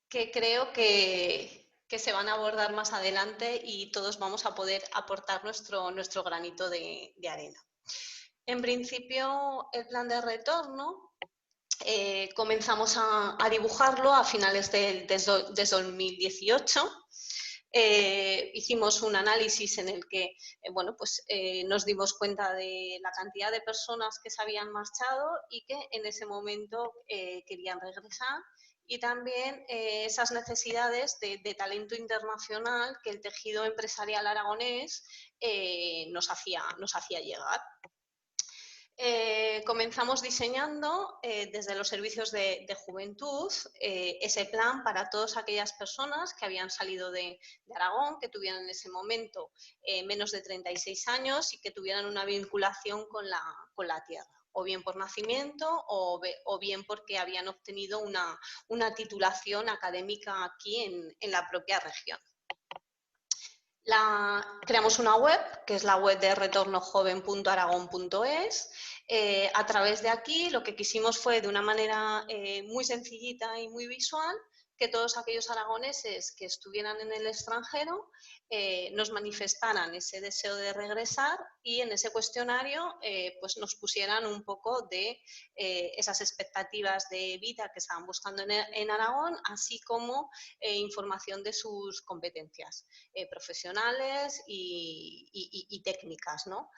Speaker 5: que creo que se van a abordar más adelante y todos vamos a poder aportar nuestro granito de arena. En principio, el plan de retorno comenzamos a dibujarlo a finales de 2018. Hicimos un análisis en el que bueno, pues, nos dimos cuenta de la cantidad de personas que se habían marchado y que en ese momento querían regresar, y también esas necesidades de talento internacional que el tejido empresarial aragonés nos hacía llegar. Comenzamos diseñando desde los servicios de juventud ese plan para todas aquellas personas que habían salido de Aragón, que tuvieran en ese momento menos de 36 años y que tuvieran una vinculación con la tierra, o bien por nacimiento o bien porque habían obtenido una titulación académica aquí en la propia región. Creamos una web, que es la web de retornojoven.aragón.es. A través de aquí lo que quisimos fue, de una manera muy sencillita y muy visual, que todos aquellos aragoneses que estuvieran en el extranjero nos manifestaran ese deseo de regresar y en ese cuestionario pues nos pusieran un poco de esas expectativas de vida que estaban buscando en Aragón, así como información de sus competencias profesionales y técnicas, ¿no?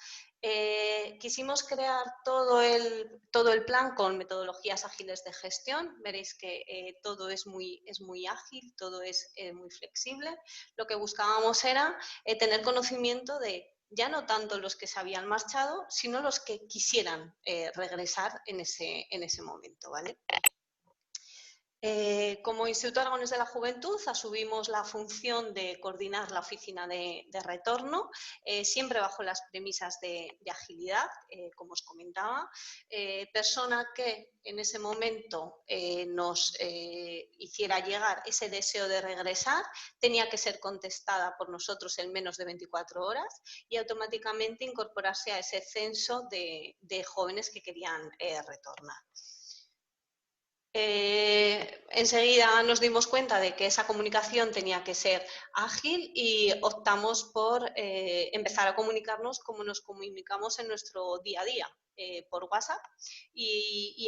Speaker 5: Quisimos crear todo el plan con metodologías ágiles de gestión. Veréis que todo es muy ágil, todo es muy flexible. Lo que buscábamos era tener conocimiento de ya no tanto los que se habían marchado, sino los que quisieran regresar en ese momento, ¿vale? Como Instituto Aragonés de la Juventud asumimos la función de coordinar la oficina de retorno, siempre bajo las premisas de agilidad, como os comentaba. Persona que en ese momento nos hiciera llegar ese deseo de regresar tenía que ser contestada por nosotros en menos de 24 horas y automáticamente incorporarse a ese censo de jóvenes que querían retornar. Enseguida nos dimos cuenta de que esa comunicación tenía que ser ágil y optamos por empezar a comunicarnos como nos comunicamos en nuestro día a día, por WhatsApp, y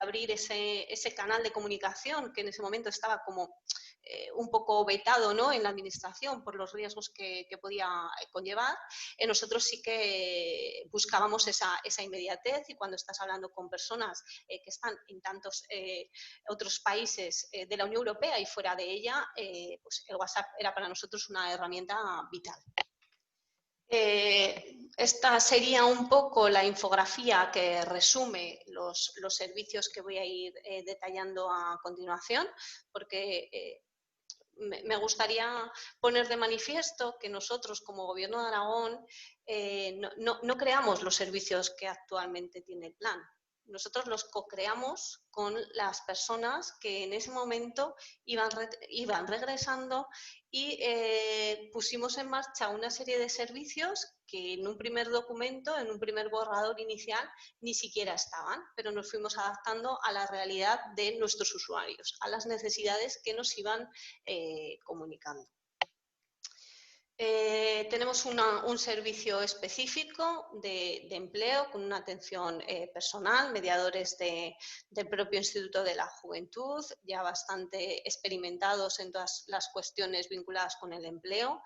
Speaker 5: abrir ese canal de comunicación que en ese momento estaba como un poco vetado, ¿no?, en la administración por los riesgos que podía conllevar. Nosotros sí que buscábamos esa inmediatez, y cuando estás hablando con personas que están en tantos otros países de la Unión Europea y fuera de ella, pues el WhatsApp era para nosotros una herramienta vital. Esta sería un poco la infografía que resume los servicios que voy a ir detallando a continuación, porque me gustaría poner de manifiesto que nosotros, como Gobierno de Aragón, no creamos los servicios que actualmente tiene el plan. nosotros los co-creamos con las personas que en ese momento iban regresando y pusimos en marcha una serie de servicios que en un primer documento, en un primer borrador inicial, ni siquiera estaban, pero nos fuimos adaptando a la realidad de nuestros usuarios, a las necesidades que nos iban comunicando. Tenemos un servicio específico de empleo con una atención personal, mediadores del propio Instituto de la Juventud, ya bastante experimentados en todas las cuestiones vinculadas con el empleo.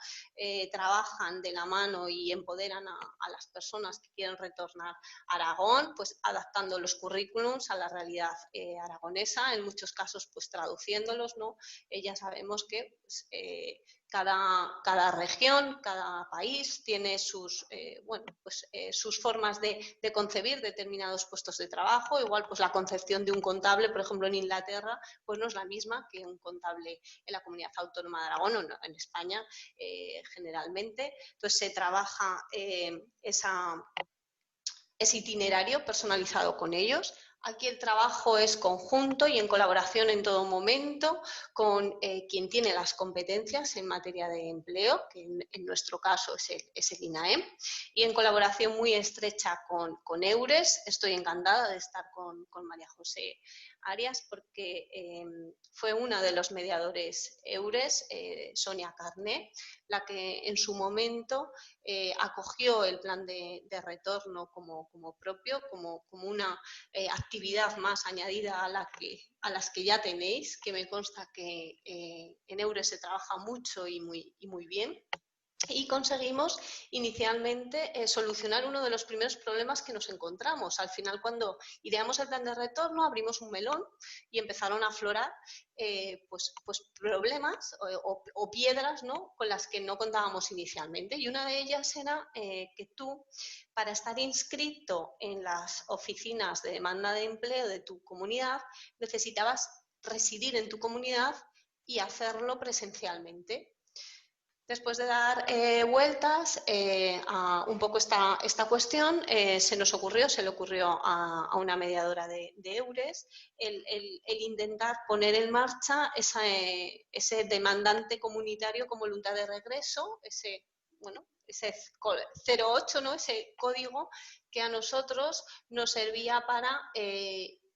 Speaker 5: Trabajan de la mano y empoderan a las personas que quieren retornar a Aragón, pues adaptando los currículums a la realidad aragonesa, en muchos casos pues traduciéndolos, ¿no? Ya sabemos que pues, cada región, cada país tiene sus, sus formas de concebir determinados puestos de trabajo. Igual pues la concepción de un contable, por ejemplo en Inglaterra, pues no es la misma que un contable en la Comunidad Autónoma de Aragón o en España generalmente. Entonces se trabaja ese itinerario personalizado con ellos. Aquí el trabajo es conjunto y en colaboración en todo momento con quien tiene las competencias en materia de empleo, que en nuestro caso es el INAEM, y en colaboración muy estrecha con EURES. Estoy encantada de estar con María José Arias porque fue una de los mediadores EURES, Sonia Carné, la que en su momento acogió el plan de retorno como propio, como una actividad más añadida a las que ya tenéis, que me consta que en EURES se trabaja mucho y muy bien. Y conseguimos inicialmente solucionar uno de los primeros problemas que nos encontramos. Al final, cuando ideamos el plan de retorno, abrimos un melón y empezaron a aflorar pues problemas o piedras, ¿no?, con las que no contábamos inicialmente. Y una de ellas era que tú, para estar inscrito en las oficinas de demanda de empleo de tu comunidad, necesitabas residir en tu comunidad y hacerlo presencialmente. Después de dar vueltas a un poco esta cuestión, se le ocurrió a una mediadora de EURES el intentar poner en marcha ese demandante comunitario con voluntad de regreso, ese 08, ¿no?, ese código que a nosotros nos servía para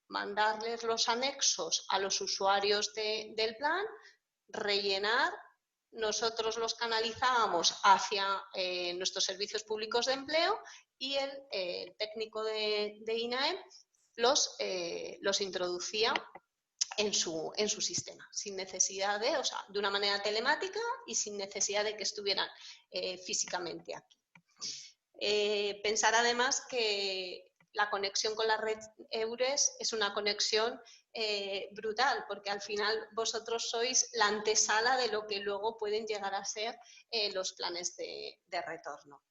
Speaker 5: mandarles los anexos a los usuarios del plan, rellenar. Nosotros los canalizábamos hacia nuestros servicios públicos de empleo y el técnico de INAEM los introducía en su sistema, sin necesidad de una manera telemática y sin necesidad de que estuvieran físicamente aquí. Pensar además que la conexión con la red EURES es una conexión brutal, porque al final vosotros sois la antesala de lo que luego pueden llegar a ser los planes de retorno.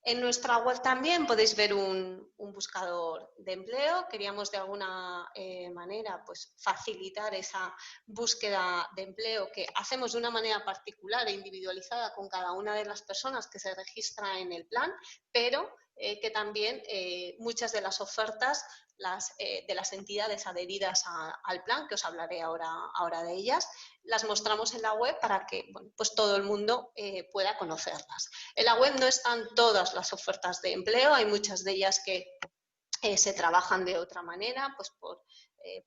Speaker 5: En nuestra web también podéis ver un buscador de empleo. Queríamos de alguna manera pues, facilitar esa búsqueda de empleo que hacemos de una manera particular e individualizada con cada una de las personas que se registra en el plan, pero que también muchas de las ofertas de las entidades adheridas al plan, que os hablaré ahora de ellas, las mostramos en la web para que pues todo el mundo pueda conocerlas. En la web no están todas las ofertas de empleo, hay muchas de ellas que se trabajan de otra manera, pues por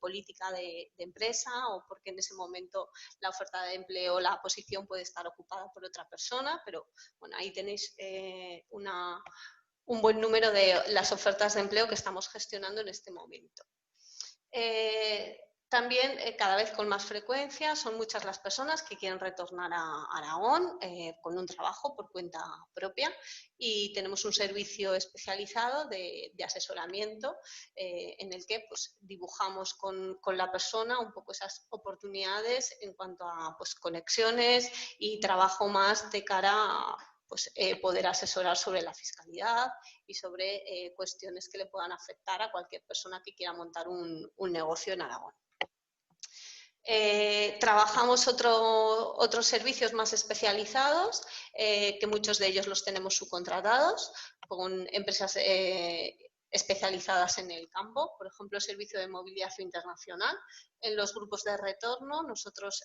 Speaker 5: política de empresa o porque en ese momento la oferta de empleo, la posición puede estar ocupada por otra persona, pero bueno, ahí tenéis un buen número de las ofertas de empleo que estamos gestionando en este momento. También, cada vez con más frecuencia, son muchas las personas que quieren retornar a Aragón con un trabajo por cuenta propia y tenemos un servicio especializado de asesoramiento en el que pues, dibujamos con la persona un poco esas oportunidades en cuanto a pues, conexiones y trabajo más de cara a pues, poder asesorar sobre la fiscalidad y sobre cuestiones que le puedan afectar a cualquier persona que quiera montar un negocio en Aragón. Trabajamos otros servicios más especializados, que muchos de ellos los tenemos subcontratados, con empresas especializadas en el campo, por ejemplo, el Servicio de Movilidad Internacional. En los grupos de retorno nosotros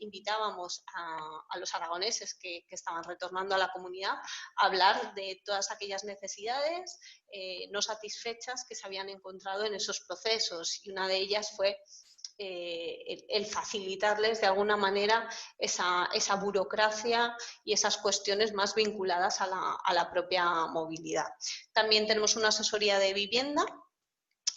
Speaker 5: invitábamos a los aragoneses que estaban retornando a la comunidad a hablar de todas aquellas necesidades no satisfechas que se habían encontrado en esos procesos, y una de ellas fue el facilitarles de alguna manera esa burocracia y esas cuestiones más vinculadas a la propia movilidad. También tenemos una asesoría de vivienda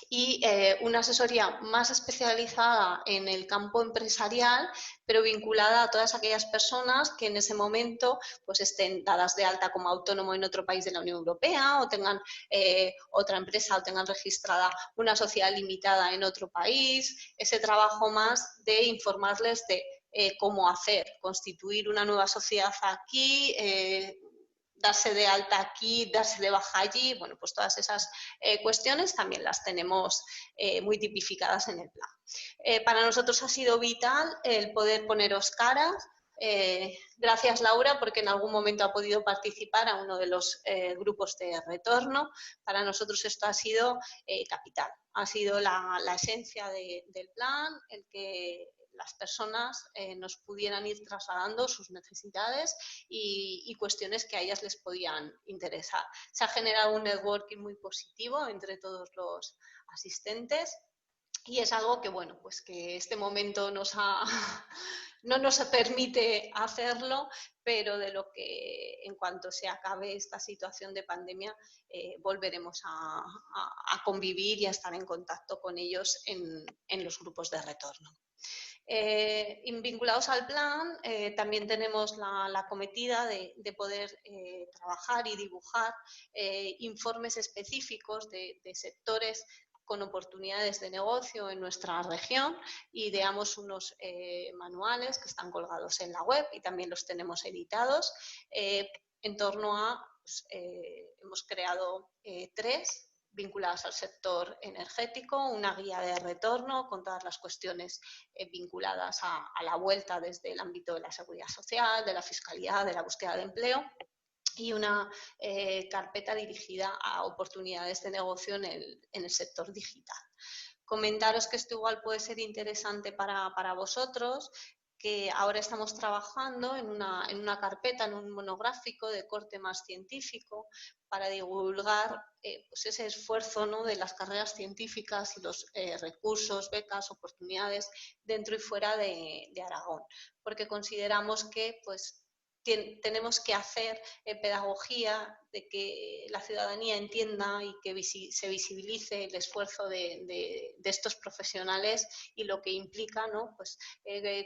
Speaker 5: y una asesoría más especializada en el campo empresarial, pero vinculada a todas aquellas personas que en ese momento pues, estén dadas de alta como autónomo en otro país de la Unión Europea, o tengan otra empresa, o tengan registrada una sociedad limitada en otro país. Ese trabajo más de informarles de cómo hacer, constituir una nueva sociedad aquí, darse de alta aquí, darse de baja allí. Bueno, pues todas esas cuestiones también las tenemos muy tipificadas en el plan. Para nosotros ha sido vital el poder poneros caras. Gracias, Laura, porque en algún momento ha podido participar a uno de los grupos de retorno. Para nosotros esto ha sido capital. Ha sido la esencia del plan, el que las personas nos pudieran ir trasladando sus necesidades y cuestiones que a ellas les podían interesar. Se ha generado un networking muy positivo entre todos los asistentes, y es algo que, bueno, pues que este momento no nos permite hacerlo, pero de lo que en cuanto se acabe esta situación de pandemia volveremos a convivir y a estar en contacto con ellos en los grupos de retorno. Vinculados al plan, también tenemos la acometida de poder trabajar y dibujar informes específicos de sectores con oportunidades de negocio en nuestra región, y ideamos unos manuales que están colgados en la web y también los tenemos editados en torno a, pues, hemos creado 3 vinculadas al sector energético, una guía de retorno con todas las cuestiones vinculadas a la vuelta desde el ámbito de la seguridad social, de la fiscalidad, de la búsqueda de empleo, y una carpeta dirigida a oportunidades de negocio en el sector digital. Comentaros que esto igual puede ser interesante para vosotros, que ahora estamos trabajando en una carpeta, en un monográfico de corte más científico, para divulgar pues ese esfuerzo, ¿no?, de las carreras científicas y los recursos, becas, oportunidades dentro y fuera de Aragón, porque consideramos que pues, tenemos que hacer pedagogía de que la ciudadanía entienda y que se visibilice el esfuerzo de estos profesionales y lo que implica, ¿no?, pues,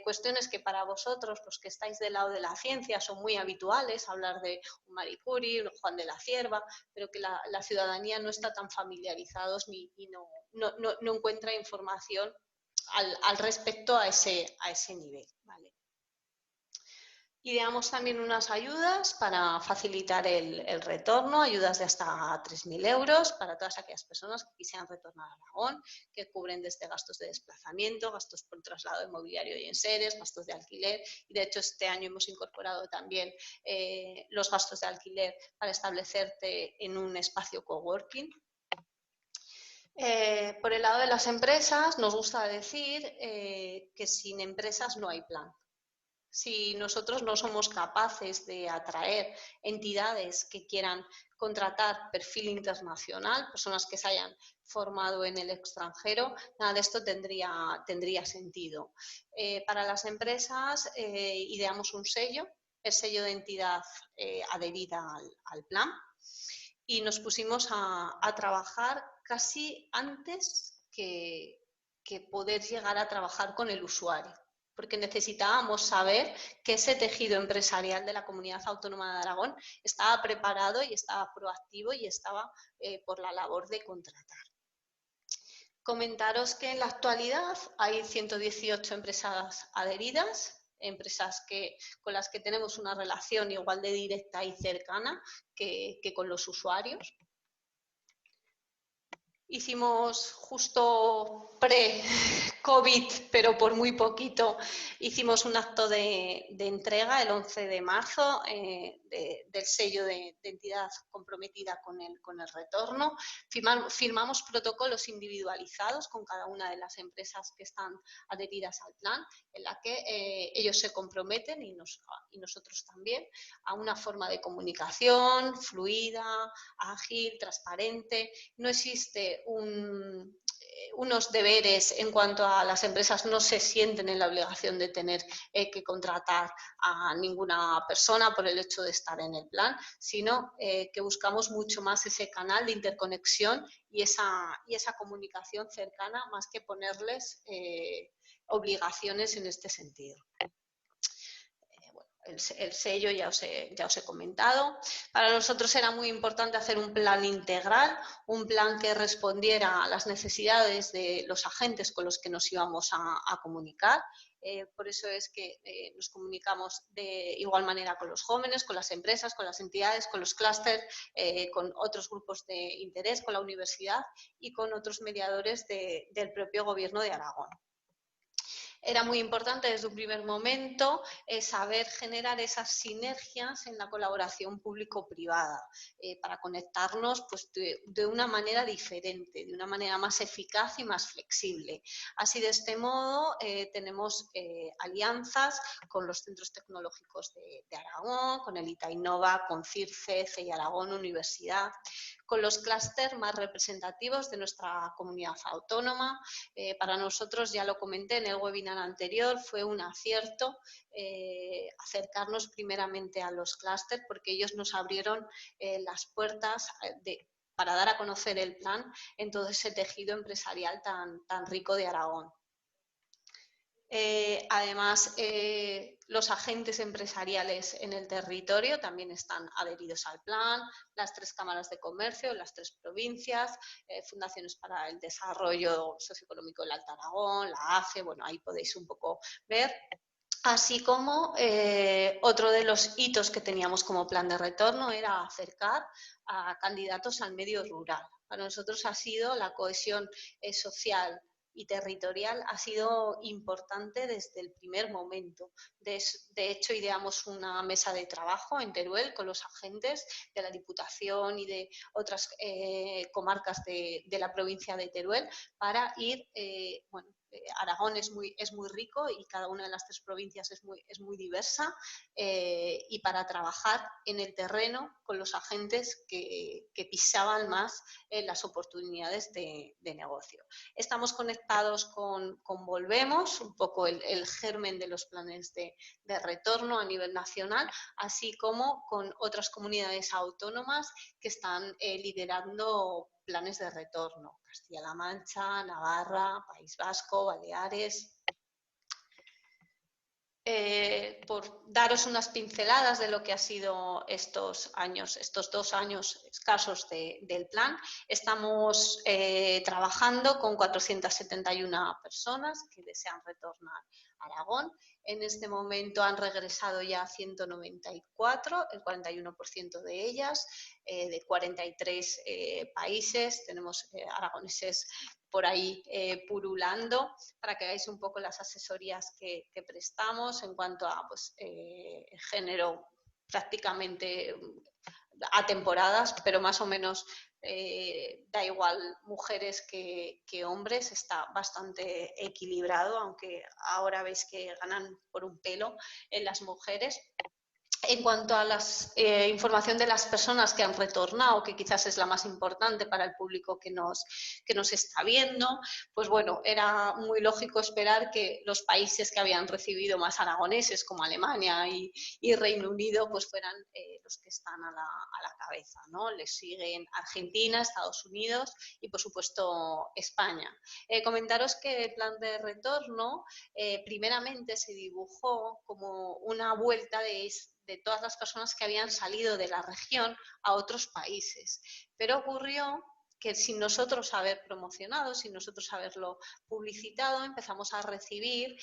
Speaker 5: cuestiones que para vosotros, los que estáis del lado de la ciencia, son muy habituales, hablar de un Marie Curie, un Juan de la Cierva, pero que la ciudadanía no está tan familiarizados y no encuentra información al respecto a ese nivel, ¿vale? Ideamos también unas ayudas para facilitar el retorno, ayudas de hasta 3.000 euros para todas aquellas personas que quisieran retornar a Aragón, que cubren desde gastos de desplazamiento, gastos por traslado de mobiliario y enseres, gastos de alquiler, y de hecho este año hemos incorporado también los gastos de alquiler para establecerte en un espacio coworking. Por el lado de las empresas, nos gusta decir que sin empresas no hay plan. Si nosotros no somos capaces de atraer entidades que quieran contratar perfil internacional, personas que se hayan formado en el extranjero, nada de esto tendría sentido. Para las empresas ideamos un sello, el sello de entidad adherida al plan, y nos pusimos a trabajar casi antes que poder llegar a trabajar con el usuario, porque necesitábamos saber que ese tejido empresarial de la Comunidad Autónoma de Aragón estaba preparado y estaba proactivo y estaba por la labor de contratar. Comentaros que en la actualidad hay 118 empresas adheridas, empresas con las que tenemos una relación igual de directa y cercana que con los usuarios. hicimos justo pre-COVID, pero por muy poquito, hicimos un acto de entrega el 11 de marzo del sello de entidad comprometida con el retorno. Firmamos protocolos individualizados con cada una de las empresas que están adheridas al plan, en la que ellos se comprometen y nosotros también a una forma de comunicación fluida, ágil, transparente. No existe unos deberes en cuanto a las empresas, no se sienten en la obligación de tener que contratar a ninguna persona por el hecho de estar en el plan, sino que buscamos mucho más ese canal de interconexión y esa comunicación cercana, más que ponerles obligaciones en este sentido. El sello ya os he comentado. Para nosotros era muy importante hacer un plan integral, un plan que respondiera a las necesidades de los agentes con los que nos íbamos a comunicar. Por eso es que nos comunicamos de igual manera con los jóvenes, con las empresas, con las entidades, con los clústeres, con otros grupos de interés, con la universidad y con otros mediadores del propio Gobierno de Aragón. Era muy importante desde un primer momento saber generar esas sinergias en la colaboración público-privada para conectarnos pues, de una manera diferente, de una manera más eficaz y más flexible. Así, de este modo, tenemos alianzas con los centros tecnológicos de Aragón, con el ITA-Innova, con CIRCE, CEI Aragón, Universidad, con los clústeres más representativos de nuestra comunidad autónoma. Para nosotros, ya lo comenté en el webinar anterior, fue un acierto acercarnos primeramente a los clústeres porque ellos nos abrieron las puertas para dar a conocer el plan en todo ese tejido empresarial tan rico de Aragón. Además, los agentes empresariales en el territorio también están adheridos al plan, las 3 cámaras de comercio, las 3 provincias, fundaciones para el desarrollo socioeconómico del Alto Aragón, la AFE, bueno, ahí podéis un poco ver. Así como otro de los hitos que teníamos como plan de retorno era acercar a candidatos al medio rural. Para nosotros ha sido la cohesión social y territorial ha sido importante desde el primer momento. De hecho, ideamos una mesa de trabajo en Teruel con los agentes de la Diputación y de otras comarcas de la provincia de Teruel para ir, Aragón es muy rico y cada una de las 3 provincias es muy diversa y para trabajar en el terreno con los agentes que pisaban más las oportunidades de negocio. Estamos conectados con Volvemos, un poco el germen de los planes de retorno a nivel nacional, así como con otras comunidades autónomas que están liderando planes de retorno, Castilla-La Mancha, Navarra, País Vasco, Baleares. Por daros unas pinceladas de lo que ha sido estos 2 años escasos del plan, estamos trabajando con 471 personas que desean retornar a Aragón. En este momento han regresado ya 194, el 41% de ellas, de 43 países. Tenemos aragoneses por ahí purulando, para que veáis un poco las asesorías que prestamos en cuanto a pues, género prácticamente a temporadas, pero más o menos da igual mujeres que hombres, está bastante equilibrado, aunque ahora veis que ganan por un pelo en las mujeres. En cuanto a la información de las personas que han retornado, que quizás es la más importante para el público que nos está viendo, pues bueno, era muy lógico esperar que los países que habían recibido más aragoneses, como Alemania y Reino Unido, pues fueran los que están a la cabeza, ¿no? Les siguen Argentina, Estados Unidos y, por supuesto, España. Comentaros que el plan de retorno primeramente se dibujó como una vuelta de todas las personas que habían salido de la región a otros países. Pero ocurrió que sin nosotros haber promocionado, sin nosotros haberlo publicitado, empezamos a recibir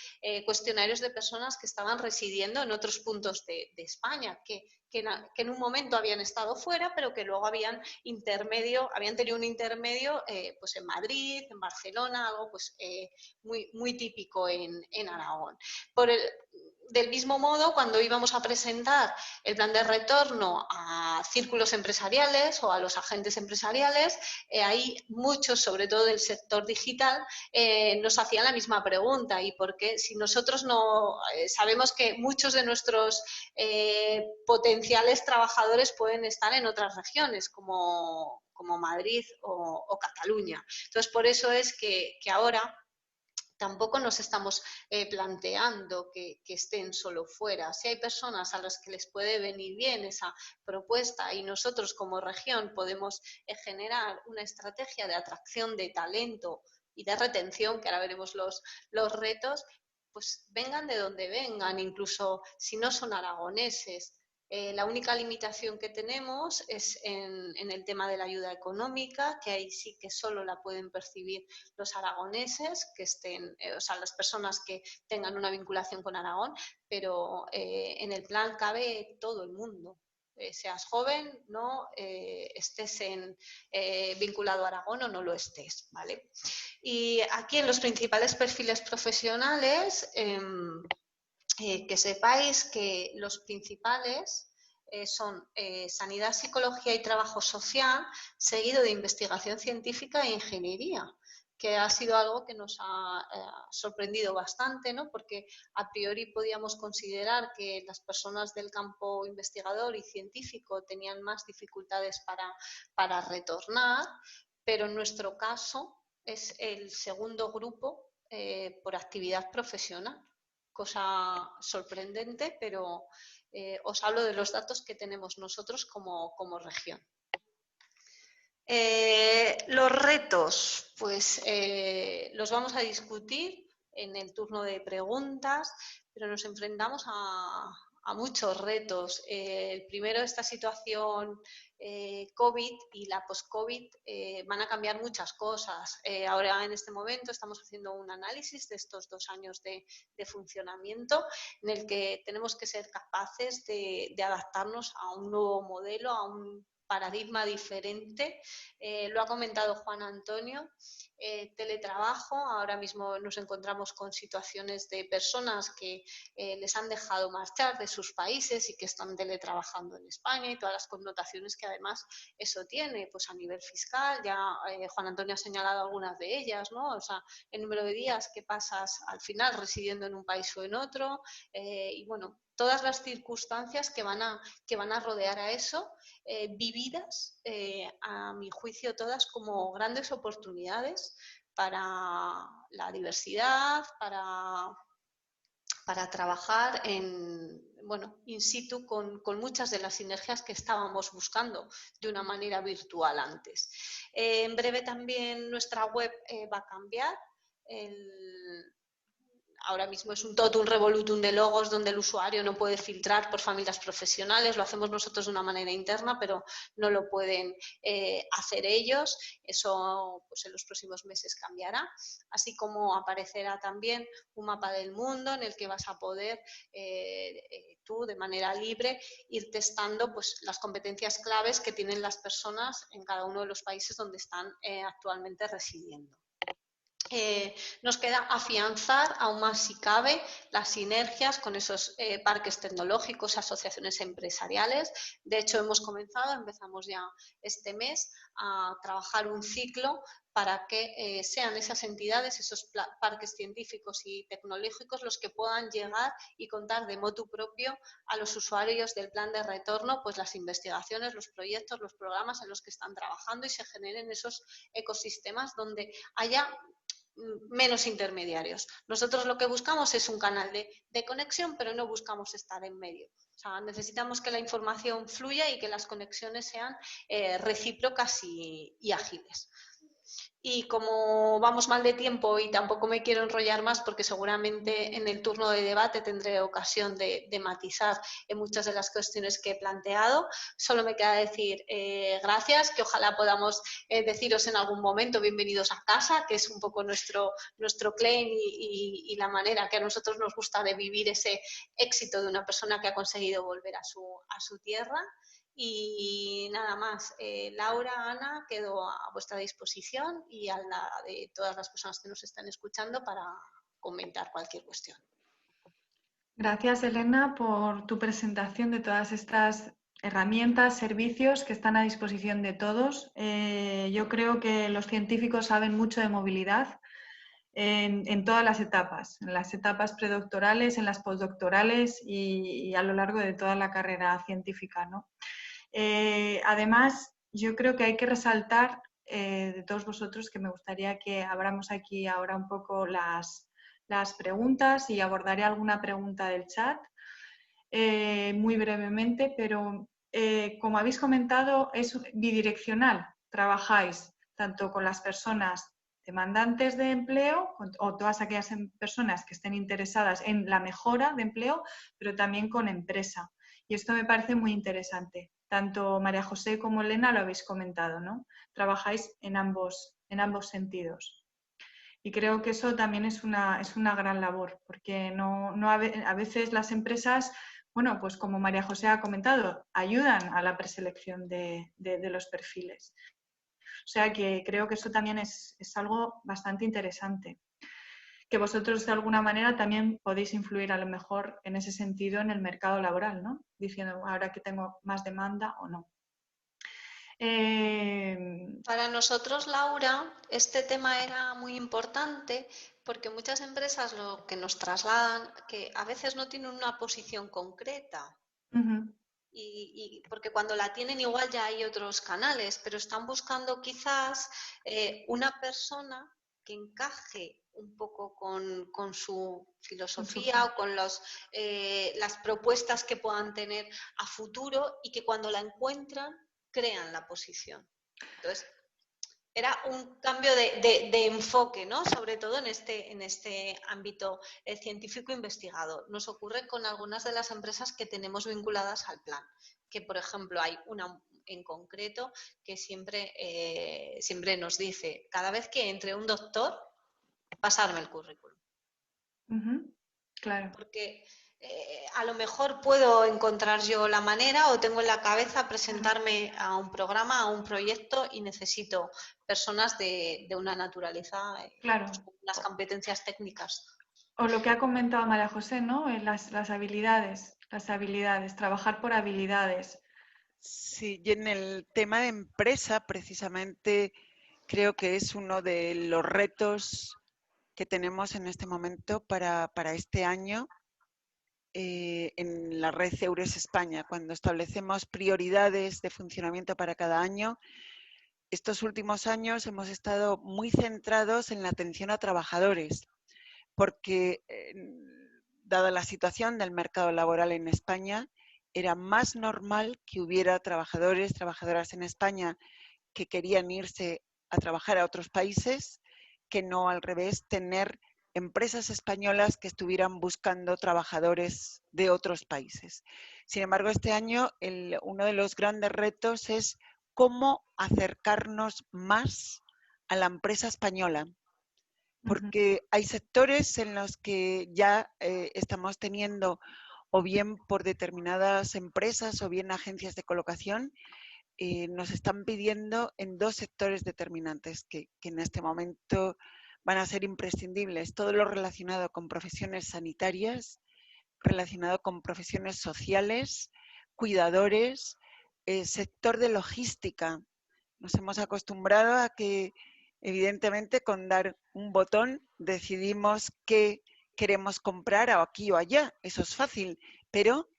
Speaker 5: cuestionarios de personas que estaban residiendo en otros puntos de España, que en un momento habían estado fuera, pero que luego habían tenido un intermedio pues en Madrid, en Barcelona, algo pues muy típico en Aragón. Del mismo modo, cuando íbamos a presentar el plan de retorno a círculos empresariales o a los agentes empresariales, ahí muchos, sobre todo del sector digital, nos hacían la misma pregunta. ¿Y por qué? Si nosotros no sabemos que muchos de nuestros potenciales trabajadores pueden estar en otras regiones, como Madrid o Cataluña. Entonces, por eso es que ahora tampoco nos estamos planteando que estén solo fuera. Si hay personas a las que les puede venir bien esa propuesta y nosotros como región podemos generar una estrategia de atracción de talento y de retención, que ahora veremos los retos, pues vengan de donde vengan, incluso si no son aragoneses. La única limitación que tenemos es en el tema de la ayuda económica, que ahí sí que solo la pueden percibir los aragoneses, que estén, o sea, las personas que tengan una vinculación con Aragón, pero en el plan cabe todo el mundo. Seas joven, no estés vinculado a Aragón o no lo estés, ¿vale? Y aquí en los principales perfiles profesionales, que sepáis que los principales son sanidad, psicología y trabajo social, seguido de investigación científica e ingeniería, que ha sido algo que nos ha sorprendido bastante, ¿no? Porque a priori podíamos considerar que las personas del campo investigador y científico tenían más dificultades para retornar, pero en nuestro caso es el segundo grupo por actividad profesional. Cosa sorprendente, pero os hablo de los datos que tenemos nosotros como región. Los retos, pues los vamos a discutir en el turno de preguntas, pero nos enfrentamos a muchos retos. El primero, esta situación COVID y la post-COVID van a cambiar muchas cosas. Ahora, en este momento, estamos haciendo un análisis de estos 2 años de funcionamiento, en el que tenemos que ser capaces de adaptarnos a un nuevo modelo, a un paradigma diferente. Lo ha comentado Juan Antonio. Teletrabajo, ahora mismo nos encontramos con situaciones de personas que les han dejado marchar de sus países y que están teletrabajando en España, y todas las connotaciones que además eso tiene, pues a nivel fiscal. Ya Juan Antonio ha señalado algunas de ellas, ¿no? O sea, el número de días que pasas al final residiendo en un país o en otro, y bueno, todas las circunstancias que van a rodear a eso, vividas, a mi juicio, todas como grandes oportunidades para la diversidad, para trabajar in situ con muchas de las sinergias que estábamos buscando de una manera virtual antes. En breve también nuestra web va a cambiar. Ahora mismo es un totum revolutum de logos donde el usuario no puede filtrar por familias profesionales. Lo hacemos nosotros de una manera interna, pero no lo pueden hacer ellos. Eso pues en los próximos meses cambiará. Así como aparecerá también un mapa del mundo en el que vas a poder tú de manera libre ir testando pues, las competencias claves que tienen las personas en cada uno de los países donde están actualmente residiendo. Nos queda afianzar aún más, si cabe, las sinergias con esos parques tecnológicos, asociaciones empresariales. De hecho, empezamos ya este mes a trabajar un ciclo para que sean esas entidades, esos parques científicos y tecnológicos los que puedan llegar y contar de motu propio a los usuarios del plan de retorno, pues las investigaciones, los proyectos, los programas en los que están trabajando, y se generen esos ecosistemas donde haya menos intermediarios. Nosotros lo que buscamos es un canal de conexión, pero no buscamos estar en medio. O sea, necesitamos que la información fluya y que las conexiones sean recíprocas y ágiles. Y como vamos mal de tiempo y tampoco me quiero enrollar más porque seguramente en el turno de debate tendré ocasión de matizar en muchas de las cuestiones que he planteado, solo me queda decir gracias, que ojalá podamos deciros en algún momento bienvenidos a casa, que es un poco nuestro claim y la manera que a nosotros nos gusta de vivir ese éxito de una persona que ha conseguido volver a su tierra. Y nada más, Laura, Ana, quedo a vuestra disposición y a la de todas las personas que nos están escuchando para comentar cualquier cuestión.
Speaker 2: Gracias, Elena, por tu presentación de todas estas herramientas, servicios que están a disposición de todos. Yo creo que los científicos saben mucho de movilidad en todas las etapas, en las etapas predoctorales, en las postdoctorales y a lo largo de toda la carrera científica, ¿no? Además, yo creo que hay que resaltar de todos vosotros que me gustaría que abramos aquí ahora un poco las preguntas y abordaré alguna pregunta del chat muy brevemente, pero como habéis comentado, es bidireccional. Trabajáis tanto con las personas demandantes de empleo o todas aquellas personas que estén interesadas en la mejora de empleo, pero también con empresa. Y esto me parece muy interesante. Tanto María José como Elena lo habéis comentado, ¿no? Trabajáis en ambos sentidos. Y creo que eso también es una gran labor, porque a veces las empresas, bueno, pues como María José ha comentado, ayudan a la preselección de los perfiles. O sea que creo que eso también es algo bastante interesante. Que vosotros de alguna manera también podéis influir a lo mejor en ese sentido en el mercado laboral, ¿no? Diciendo ahora que tengo más demanda o no.
Speaker 5: Para nosotros, Laura, este tema era muy importante porque muchas empresas lo que nos trasladan que a veces no tienen una posición concreta. Y porque cuando la tienen igual ya hay otros canales, pero están buscando quizás una persona que encaje un poco con su filosofía o con las propuestas que puedan tener a futuro y que cuando la encuentran crean la posición. Entonces, era un cambio de enfoque, ¿no? Sobre todo en este ámbito científico investigado. Nos ocurre con algunas de las empresas que tenemos vinculadas al plan, que por ejemplo hay una en concreto que siempre nos dice, cada vez que entre un doctor, pasarme el currículum.
Speaker 2: Claro.
Speaker 5: Porque a lo mejor puedo encontrar yo la manera o tengo en la cabeza presentarme a un programa, a un proyecto y necesito personas de una naturaleza,
Speaker 2: claro,
Speaker 5: pues, con unas competencias técnicas.
Speaker 2: O lo que ha comentado María José, ¿no? Las habilidades, trabajar por habilidades.
Speaker 3: Sí, y en el tema de empresa, precisamente, creo que es uno de los retos que tenemos en este momento para este año en la red EURES España. Cuando establecemos prioridades de funcionamiento para cada año, estos últimos años hemos estado muy centrados en la atención a trabajadores, porque dada la situación del mercado laboral en España, era más normal que hubiera trabajadores, trabajadoras en España que querían irse a trabajar a otros países, que no al revés, tener empresas españolas que estuvieran buscando trabajadores de otros países. Sin embargo, este año uno de los grandes retos es cómo acercarnos más a la empresa española, porque hay sectores en los que ya estamos teniendo, o bien por determinadas empresas o bien agencias de colocación, nos están pidiendo en dos sectores determinantes que en este momento van a ser imprescindibles. Todo lo relacionado con profesiones sanitarias, relacionado con profesiones sociales, cuidadores, sector de logística. Nos hemos acostumbrado a que, evidentemente, con dar un botón decidimos qué queremos comprar aquí o allá. Eso es fácil, pero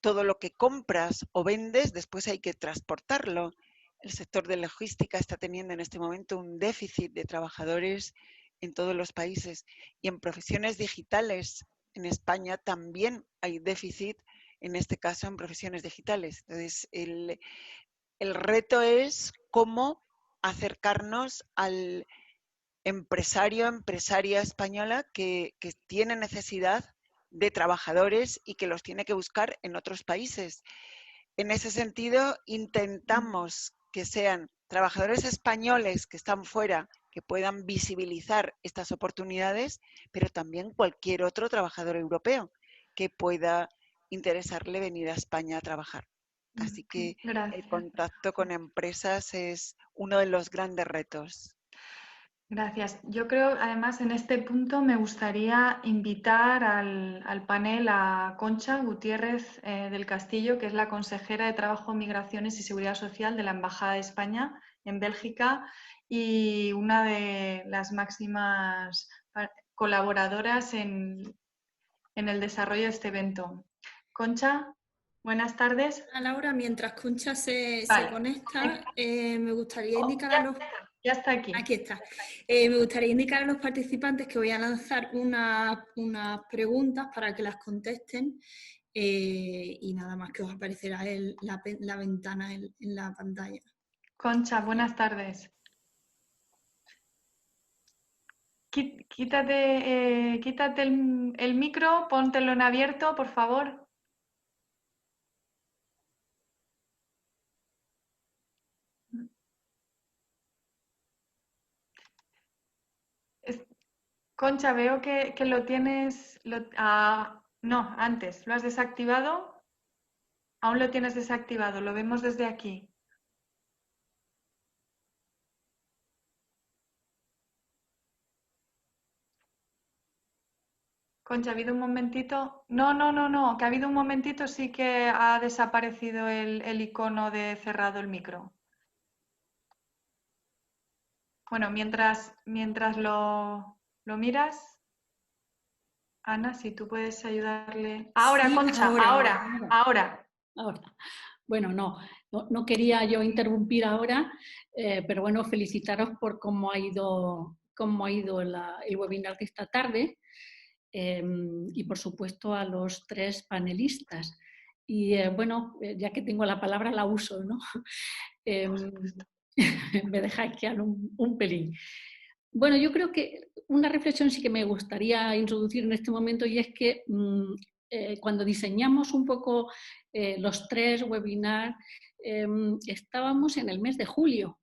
Speaker 3: todo lo que compras o vendes, después hay que transportarlo. El sector de logística está teniendo en este momento un déficit de trabajadores en todos los países y en profesiones digitales en España también hay déficit, en este caso en profesiones digitales. Entonces, el reto es cómo acercarnos al empresario, empresaria española que tiene necesidad de trabajadores y que los tiene que buscar en otros países. En ese sentido, intentamos que sean trabajadores españoles que están fuera, que puedan visibilizar estas oportunidades, pero también cualquier otro trabajador europeo que pueda interesarle venir a España a trabajar. Así que el contacto con empresas es uno de los grandes retos.
Speaker 2: Gracias. Yo creo, además, en este punto me gustaría invitar al panel a Concha Gutiérrez del Castillo, que es la consejera de Trabajo, Migraciones y Seguridad Social de la Embajada de España en Bélgica y una de las máximas colaboradoras en el desarrollo de este evento. Concha, buenas tardes.
Speaker 1: Laura, mientras Concha se conecta, me gustaría indicar a los...
Speaker 2: Ya está aquí.
Speaker 1: Aquí está. Me gustaría indicar a los participantes que voy a lanzar unas preguntas para que las contesten y nada más, que os aparecerá la ventana en la pantalla.
Speaker 2: Concha, buenas tardes. Quítate el micro, póntelo en abierto, por favor. Concha, veo que lo tienes... no, antes. ¿Lo has desactivado? Aún lo tienes desactivado, lo vemos desde aquí. Concha, ha habido un momentito... No, que ha habido un momentito sí que ha desaparecido el icono de cerrado el micro. Bueno, mientras lo miras, Ana, si tú puedes ayudarle. Ahora, sí, Concha, ahora.
Speaker 6: Bueno, no quería yo interrumpir ahora, pero bueno, felicitaros por cómo ha ido el webinar de esta tarde y por supuesto a los 3 panelistas. Y bueno, ya que tengo la palabra la uso, ¿no? Me dejáis quedar un pelín. Bueno, yo creo que una reflexión sí que me gustaría introducir en este momento, y es que cuando diseñamos un poco los 3 webinars, estábamos en el mes de julio.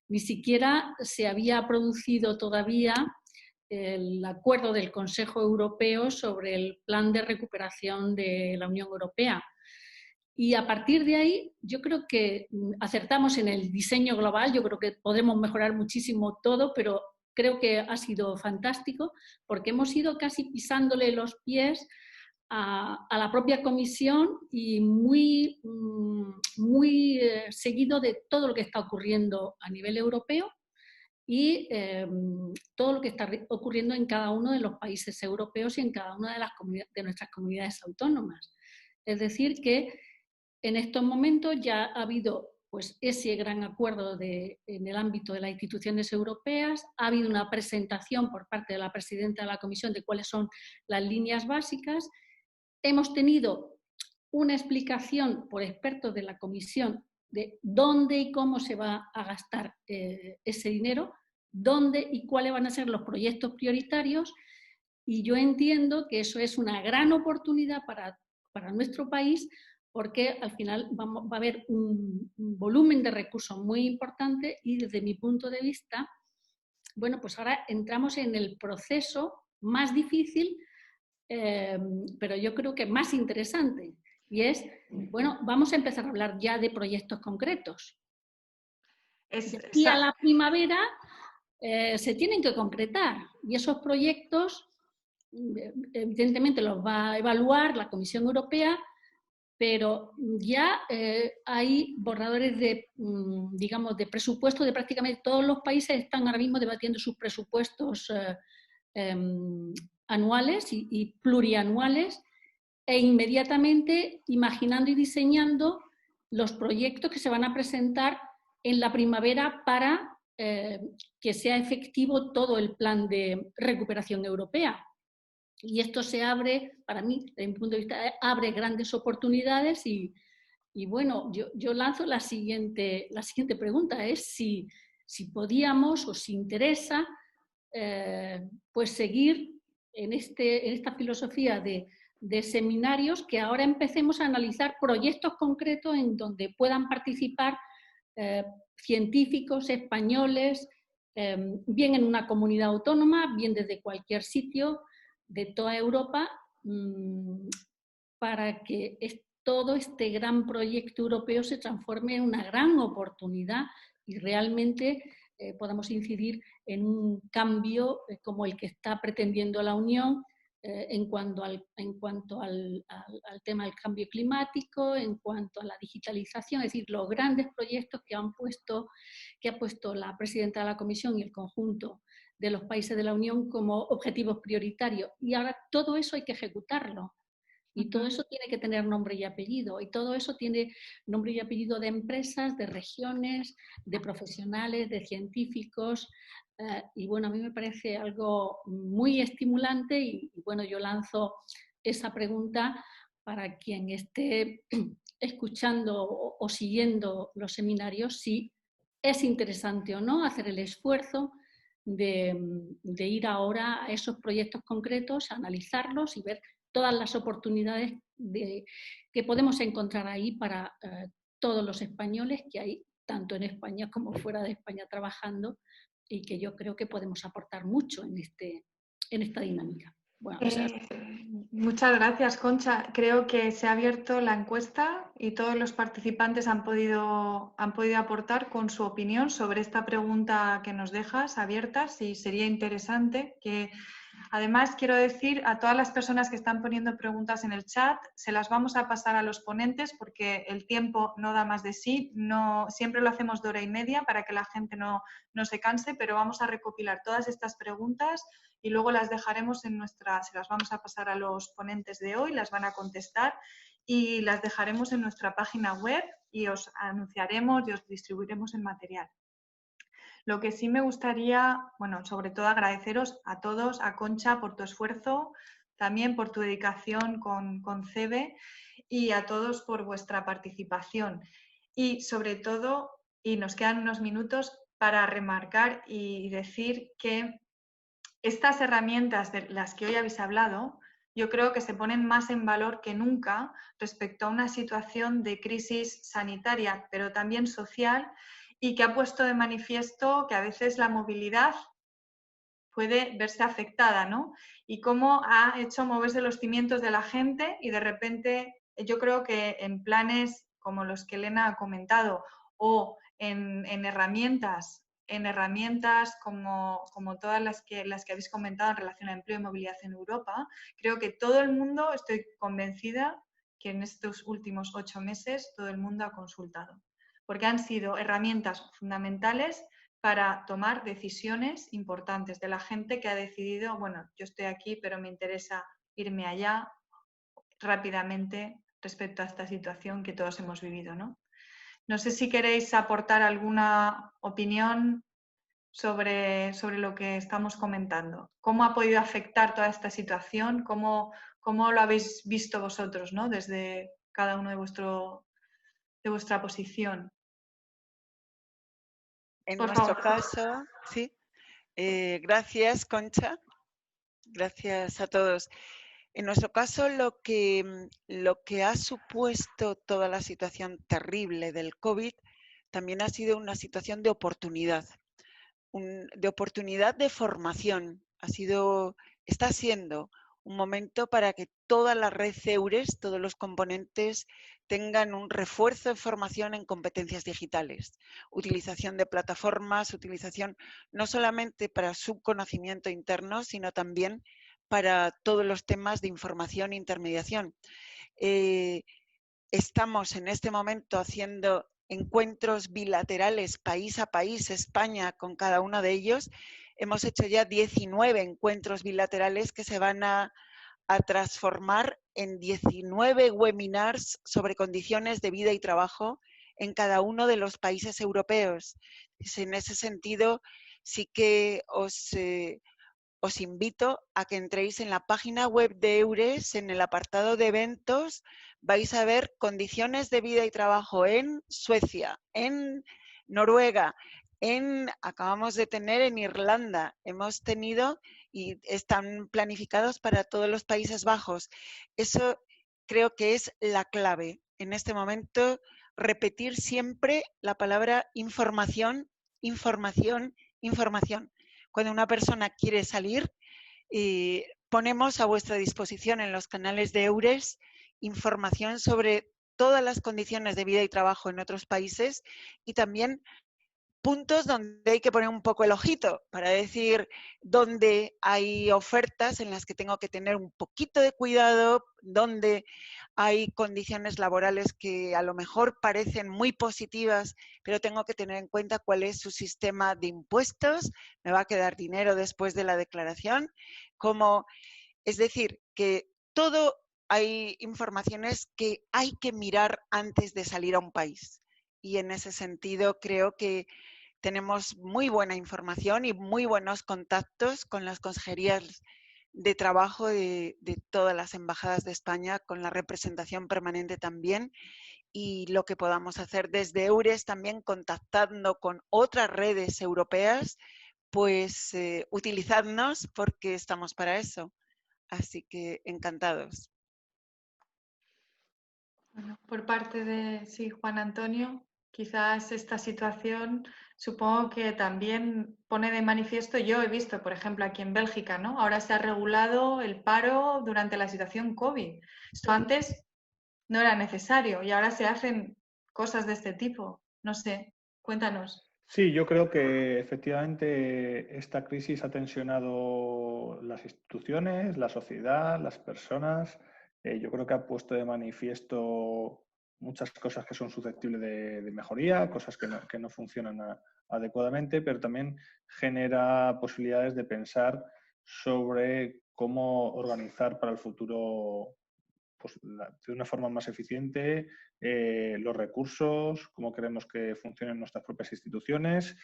Speaker 6: Ni siquiera se había producido todavía el acuerdo del Consejo Europeo sobre el plan de recuperación de la Unión Europea. Y a partir de ahí yo creo que acertamos en el diseño global. Yo creo que podemos mejorar muchísimo todo, pero creo que ha sido fantástico porque hemos ido casi pisándole los pies a la propia comisión y muy seguido de todo lo que está ocurriendo a nivel europeo y todo lo que está ocurriendo en cada uno de los países europeos y en cada una de nuestras comunidades autónomas. Es decir, que en estos momentos ya ha habido pues, ese gran acuerdo en el ámbito de las instituciones europeas, ha habido una presentación por parte de la presidenta de la Comisión de cuáles son las líneas básicas, hemos tenido una explicación por expertos de la Comisión de dónde y cómo se va a gastar ese dinero, dónde y cuáles van a ser los proyectos prioritarios, y yo entiendo que eso es una gran oportunidad para nuestro país, porque al final va a haber un volumen de recursos muy importante y desde mi punto de vista, bueno, pues ahora entramos en el proceso más difícil, pero yo creo que más interesante, y es, bueno, vamos a empezar a hablar ya de proyectos concretos. Y a la primavera se tienen que concretar, y esos proyectos evidentemente los va a evaluar la Comisión Europea, pero ya hay borradores de, digamos, de presupuesto de prácticamente todos los países. Están ahora mismo debatiendo sus presupuestos anuales y plurianuales, e inmediatamente imaginando y diseñando los proyectos que se van a presentar en la primavera para que sea efectivo todo el plan de recuperación europea. Y esto se abre, para mí, desde mi punto de vista, abre grandes oportunidades y bueno, yo lanzo la siguiente pregunta, es si si podíamos, o si interesa, pues seguir en esta filosofía de seminarios, que ahora empecemos a analizar proyectos concretos en donde puedan participar científicos españoles, bien en una comunidad autónoma, bien desde cualquier sitio de toda Europa, para que todo este gran proyecto europeo se transforme en una gran oportunidad y realmente podamos incidir en un cambio como el que está pretendiendo la Unión en cuanto al tema del cambio climático, en cuanto a la digitalización, es decir, los grandes proyectos que ha puesto la presidenta de la Comisión y el conjunto de los países de la Unión como objetivos prioritarios. Y ahora todo eso hay que ejecutarlo. Y todo eso tiene que tener nombre y apellido. Y todo eso tiene nombre y apellido de empresas, de regiones, de profesionales, de científicos. Y bueno, a mí me parece algo muy estimulante y bueno, yo lanzo esa pregunta para quien esté escuchando o siguiendo los seminarios, si es interesante o no hacer el esfuerzo de ir ahora a esos proyectos concretos, analizarlos y ver todas las oportunidades que podemos encontrar ahí para todos los españoles que hay, tanto en España como fuera de España, trabajando, y que yo creo que podemos aportar mucho en esta dinámica. Bueno,
Speaker 2: muchas gracias, Concha. Creo que se ha abierto la encuesta y todos los participantes han podido aportar con su opinión sobre esta pregunta que nos dejas abiertas, y sería interesante que... Además, quiero decir a todas las personas que están poniendo preguntas en el chat, se las vamos a pasar a los ponentes porque el tiempo no da más de sí. Siempre lo hacemos de 1h30 para que la gente no se canse, pero vamos a recopilar todas estas preguntas y luego las dejaremos se las vamos a pasar a los ponentes de hoy, las van a contestar y las dejaremos en nuestra página web y os anunciaremos y os distribuiremos el material. Lo que sí me gustaría, bueno, sobre todo agradeceros a todos, a Concha por tu esfuerzo, también por tu dedicación con CEBE y a todos por vuestra participación. Y sobre todo, y nos quedan unos minutos para remarcar y decir que estas herramientas de las que hoy habéis hablado, yo creo que se ponen más en valor que nunca respecto a una situación de crisis sanitaria, pero también social, y que ha puesto de manifiesto que a veces la movilidad puede verse afectada, ¿no? Y cómo ha hecho moverse los cimientos de la gente y de repente yo creo que en planes como los que Elena ha comentado o en herramientas como todas las que habéis comentado en relación a empleo y movilidad en Europa, creo que todo el mundo, estoy convencida que en estos últimos 8 meses todo el mundo ha consultado, porque han sido herramientas fundamentales para tomar decisiones importantes de la gente que ha decidido, bueno, yo estoy aquí, pero me interesa irme allá rápidamente respecto a esta situación que todos hemos vivido, ¿no? No sé si queréis aportar alguna opinión sobre lo que estamos comentando. ¿Cómo ha podido afectar toda esta situación? ¿Cómo lo habéis visto vosotros, ¿no? Desde cada uno de vuestra posición.
Speaker 3: En
Speaker 2: Por
Speaker 3: nuestro
Speaker 2: favor.
Speaker 3: caso, sí. Gracias, Concha. Gracias a todos. En nuestro caso, lo que ha supuesto toda la situación terrible del COVID también ha sido una situación de oportunidad, de oportunidad de formación. Está siendo un momento para que toda la red EURES, todos los componentes, tengan un refuerzo de formación en competencias digitales, utilización de plataformas, utilización no solamente para su conocimiento interno, sino también para todos los temas de información e intermediación. Estamos en este momento haciendo encuentros bilaterales país a país, España con cada uno de ellos. Hemos hecho ya 19 encuentros bilaterales que se van a transformar en 19 webinars sobre condiciones de vida y trabajo en cada uno de los países europeos. En ese sentido, sí que os invito a que entréis en la página web de EURES, en el apartado de eventos, vais a ver condiciones de vida y trabajo en Suecia, en Noruega, acabamos de tener en Irlanda, hemos tenido y están planificados para todos los Países Bajos. Eso creo que es la clave. En este momento, repetir siempre la palabra información, información, información. Cuando una persona quiere salir, ponemos a vuestra disposición en los canales de EURES información sobre todas las condiciones de vida y trabajo en otros países y también puntos donde hay que poner un poco el ojito para decir dónde hay ofertas en las que tengo que tener un poquito de cuidado, dónde hay condiciones laborales que a lo mejor parecen muy positivas, pero tengo que tener en cuenta cuál es su sistema de impuestos, me va a quedar dinero después de la declaración, es decir, que todo hay informaciones que hay que mirar antes de salir a un país. Y en ese sentido creo que tenemos muy buena información y muy buenos contactos con las consejerías de trabajo de todas las embajadas de España, con la representación permanente también, y lo que podamos hacer desde EURES también contactando con otras redes europeas, pues utilizadnos porque estamos para eso. Así que encantados.
Speaker 2: Bueno, por parte de Juan Antonio, quizás esta situación supongo que también pone de manifiesto, yo he visto, por ejemplo, aquí en Bélgica, ¿no? Ahora se ha regulado el paro durante la situación COVID. Esto antes no era necesario y ahora se hacen cosas de este tipo. No sé, cuéntanos.
Speaker 4: Sí, yo creo que efectivamente esta crisis ha tensionado las instituciones, la sociedad, las personas. Yo creo que ha puesto de manifiesto muchas cosas que son susceptibles de mejoría, cosas que no funcionan adecuadamente, pero también genera posibilidades de pensar sobre cómo organizar para el futuro pues, de una forma más eficiente los recursos, cómo queremos que funcionen nuestras propias instituciones.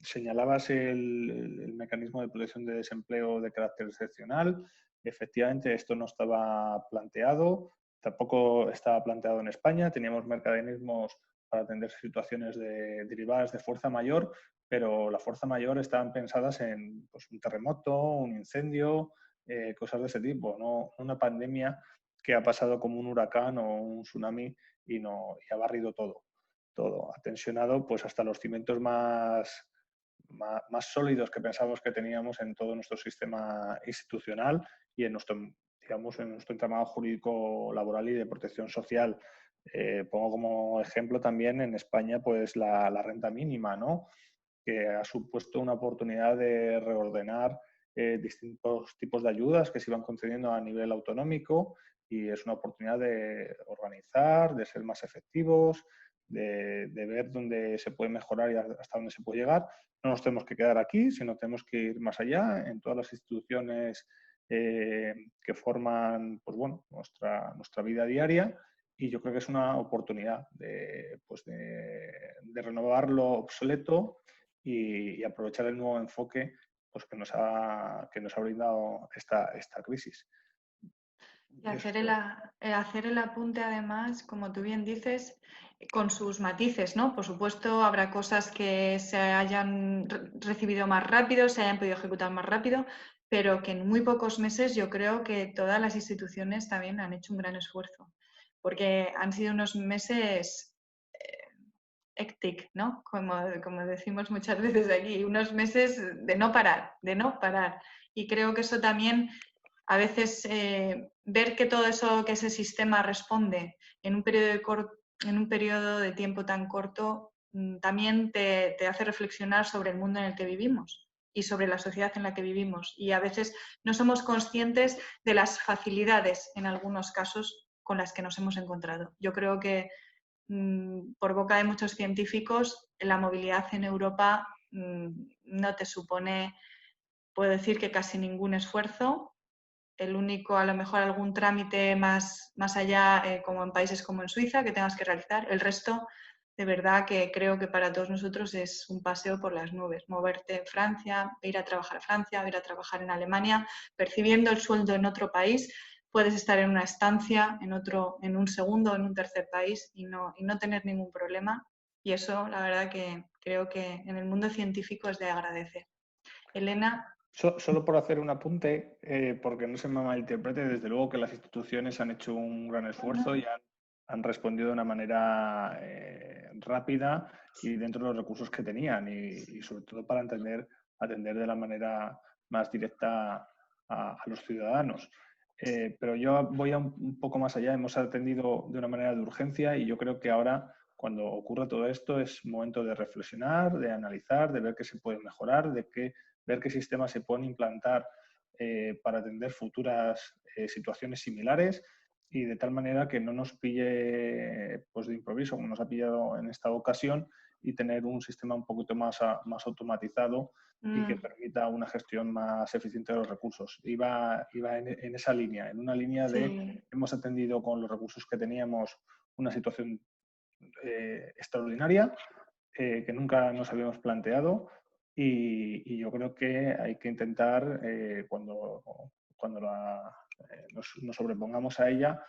Speaker 4: Señalabas el mecanismo de protección de desempleo de carácter excepcional. Efectivamente, esto no estaba planteado, tampoco estaba planteado en España. Teníamos mecanismos para atender situaciones derivadas de fuerza mayor, pero la fuerza mayor estaban pensadas en pues, un terremoto, un incendio, cosas de ese tipo, no una pandemia que ha pasado como un huracán o un tsunami y ha barrido todo. Ha tensionado pues, hasta los cimientos más sólidos que pensamos que teníamos en todo nuestro sistema institucional y en nuestro entramado jurídico laboral y de protección social. Pongo como ejemplo también en España pues la renta mínima, ¿no? Que ha supuesto una oportunidad de reordenar distintos tipos de ayudas que se iban concediendo a nivel autonómico y es una oportunidad de organizar, de ser más efectivos, de ver dónde se puede mejorar y hasta dónde se puede llegar. No nos tenemos que quedar aquí, sino tenemos que ir más allá en todas las instituciones que forman pues bueno, nuestra vida diaria. Y yo creo que es una oportunidad de renovar lo obsoleto y aprovechar el nuevo enfoque pues, que nos ha brindado esta crisis.
Speaker 2: Y hacer el apunte, además, como tú bien dices, con sus matices, ¿no? Por supuesto, habrá cosas que se hayan recibido más rápido, se hayan podido ejecutar más rápido, pero que en muy pocos meses yo creo que todas las instituciones también han hecho un gran esfuerzo, porque han sido unos meses hectic, ¿no? Como decimos muchas veces aquí, unos meses de no parar, de no parar. Y creo que eso también, a veces, ver que todo eso, que ese sistema responde en un periodo de tiempo tan corto, también te hace reflexionar sobre el mundo en el que vivimos y sobre la sociedad en la que vivimos. Y a veces no somos conscientes de las facilidades, en algunos casos, con las que nos hemos encontrado. Yo creo que por boca de muchos científicos, la movilidad en Europa no te supone, puedo decir que casi ningún esfuerzo. El único, a lo mejor algún trámite más allá, como en países como en Suiza, que tengas que realizar. El resto, de verdad que creo que para todos nosotros es un paseo por las nubes. Moverte en Francia, ir a trabajar a Francia, ir a trabajar en Alemania, percibiendo el sueldo en otro país. Puedes estar en una estancia, en un segundo, en un tercer país y no tener ningún problema. Y eso, la verdad que creo que en el mundo científico es de agradecer. Elena.
Speaker 4: Solo por hacer un apunte, porque no se me malinterprete, desde luego que las instituciones han hecho un gran esfuerzo y han respondido de una manera rápida y dentro de los recursos que tenían y sobre todo para atender de la manera más directa a los ciudadanos. Pero yo voy un poco más allá. Hemos atendido de una manera de urgencia y yo creo que ahora, cuando ocurra todo esto, es momento de reflexionar, de analizar, de ver qué se puede mejorar, ver qué sistemas se pueden implantar para atender futuras situaciones similares y de tal manera que no nos pille pues, de improviso, como nos ha pillado en esta ocasión, y tener un sistema un poquito más automatizado y que permita una gestión más eficiente de los recursos. Iba en esa línea, en una línea de hemos atendido con los recursos que teníamos una situación extraordinaria que nunca nos habíamos planteado y yo creo que hay que intentar cuando nos sobrepongamos a ella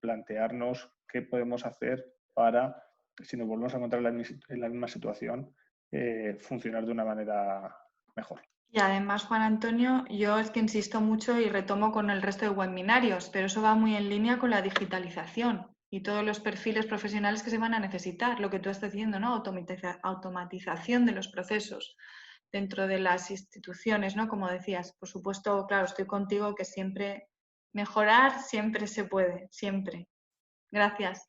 Speaker 4: plantearnos qué podemos hacer para, si nos volvemos a encontrar en la misma situación, funcionar de una manera mejor.
Speaker 2: Y además, Juan Antonio, yo es que insisto mucho y retomo con el resto de webinarios, pero eso va muy en línea con la digitalización y todos los perfiles profesionales que se van a necesitar, lo que tú estás diciendo, ¿no? Automatización de los procesos dentro de las instituciones, ¿no? Como decías, por supuesto, claro, estoy contigo que siempre mejorar siempre se puede, siempre. Gracias.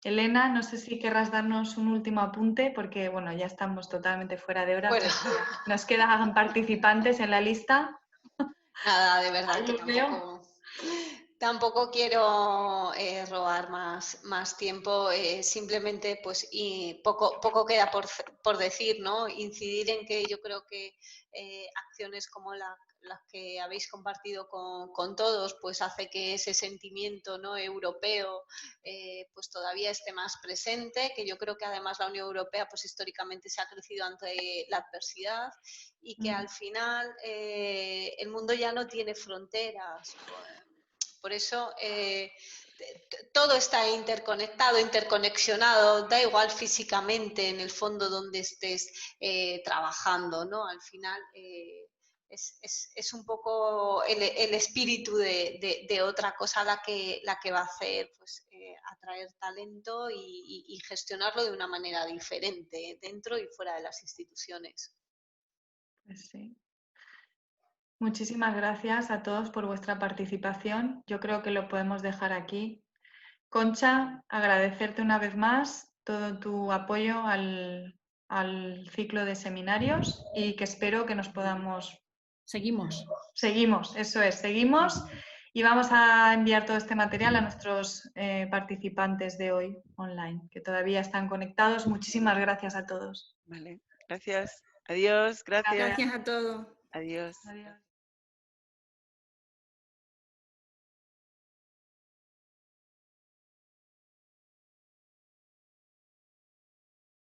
Speaker 2: Elena, no sé si querrás darnos un último apunte, porque bueno, ya estamos totalmente fuera de hora.
Speaker 5: Bueno.
Speaker 2: Nos quedan participantes en la lista.
Speaker 5: Nada, de verdad que tampoco quiero robar más tiempo. Simplemente, pues, y poco queda por decir, ¿no? Incidir en que yo creo que acciones como las que habéis compartido con todos, pues hace que ese sentimiento, ¿no?, europeo pues todavía esté más presente, que yo creo que además la Unión Europea pues históricamente se ha crecido ante la adversidad y que al final el mundo ya no tiene fronteras. Por eso todo está interconectado, interconexionado, da igual físicamente en el fondo donde estés trabajando, ¿no? Al final es un poco el espíritu de otra cosa la que va a hacer pues, atraer talento y gestionarlo de una manera diferente dentro y fuera de las instituciones.
Speaker 2: Pues sí. Muchísimas gracias a todos por vuestra participación. Yo creo que lo podemos dejar aquí. Concha, agradecerte una vez más todo tu apoyo al ciclo de seminarios y que espero que nos podamos...
Speaker 6: Seguimos,
Speaker 2: eso es, seguimos y vamos a enviar todo este material a nuestros participantes de hoy online, que todavía están conectados. Muchísimas gracias a todos.
Speaker 3: Vale, gracias. Adiós, gracias.
Speaker 1: Gracias a todos.
Speaker 3: Adiós.
Speaker 2: Adiós.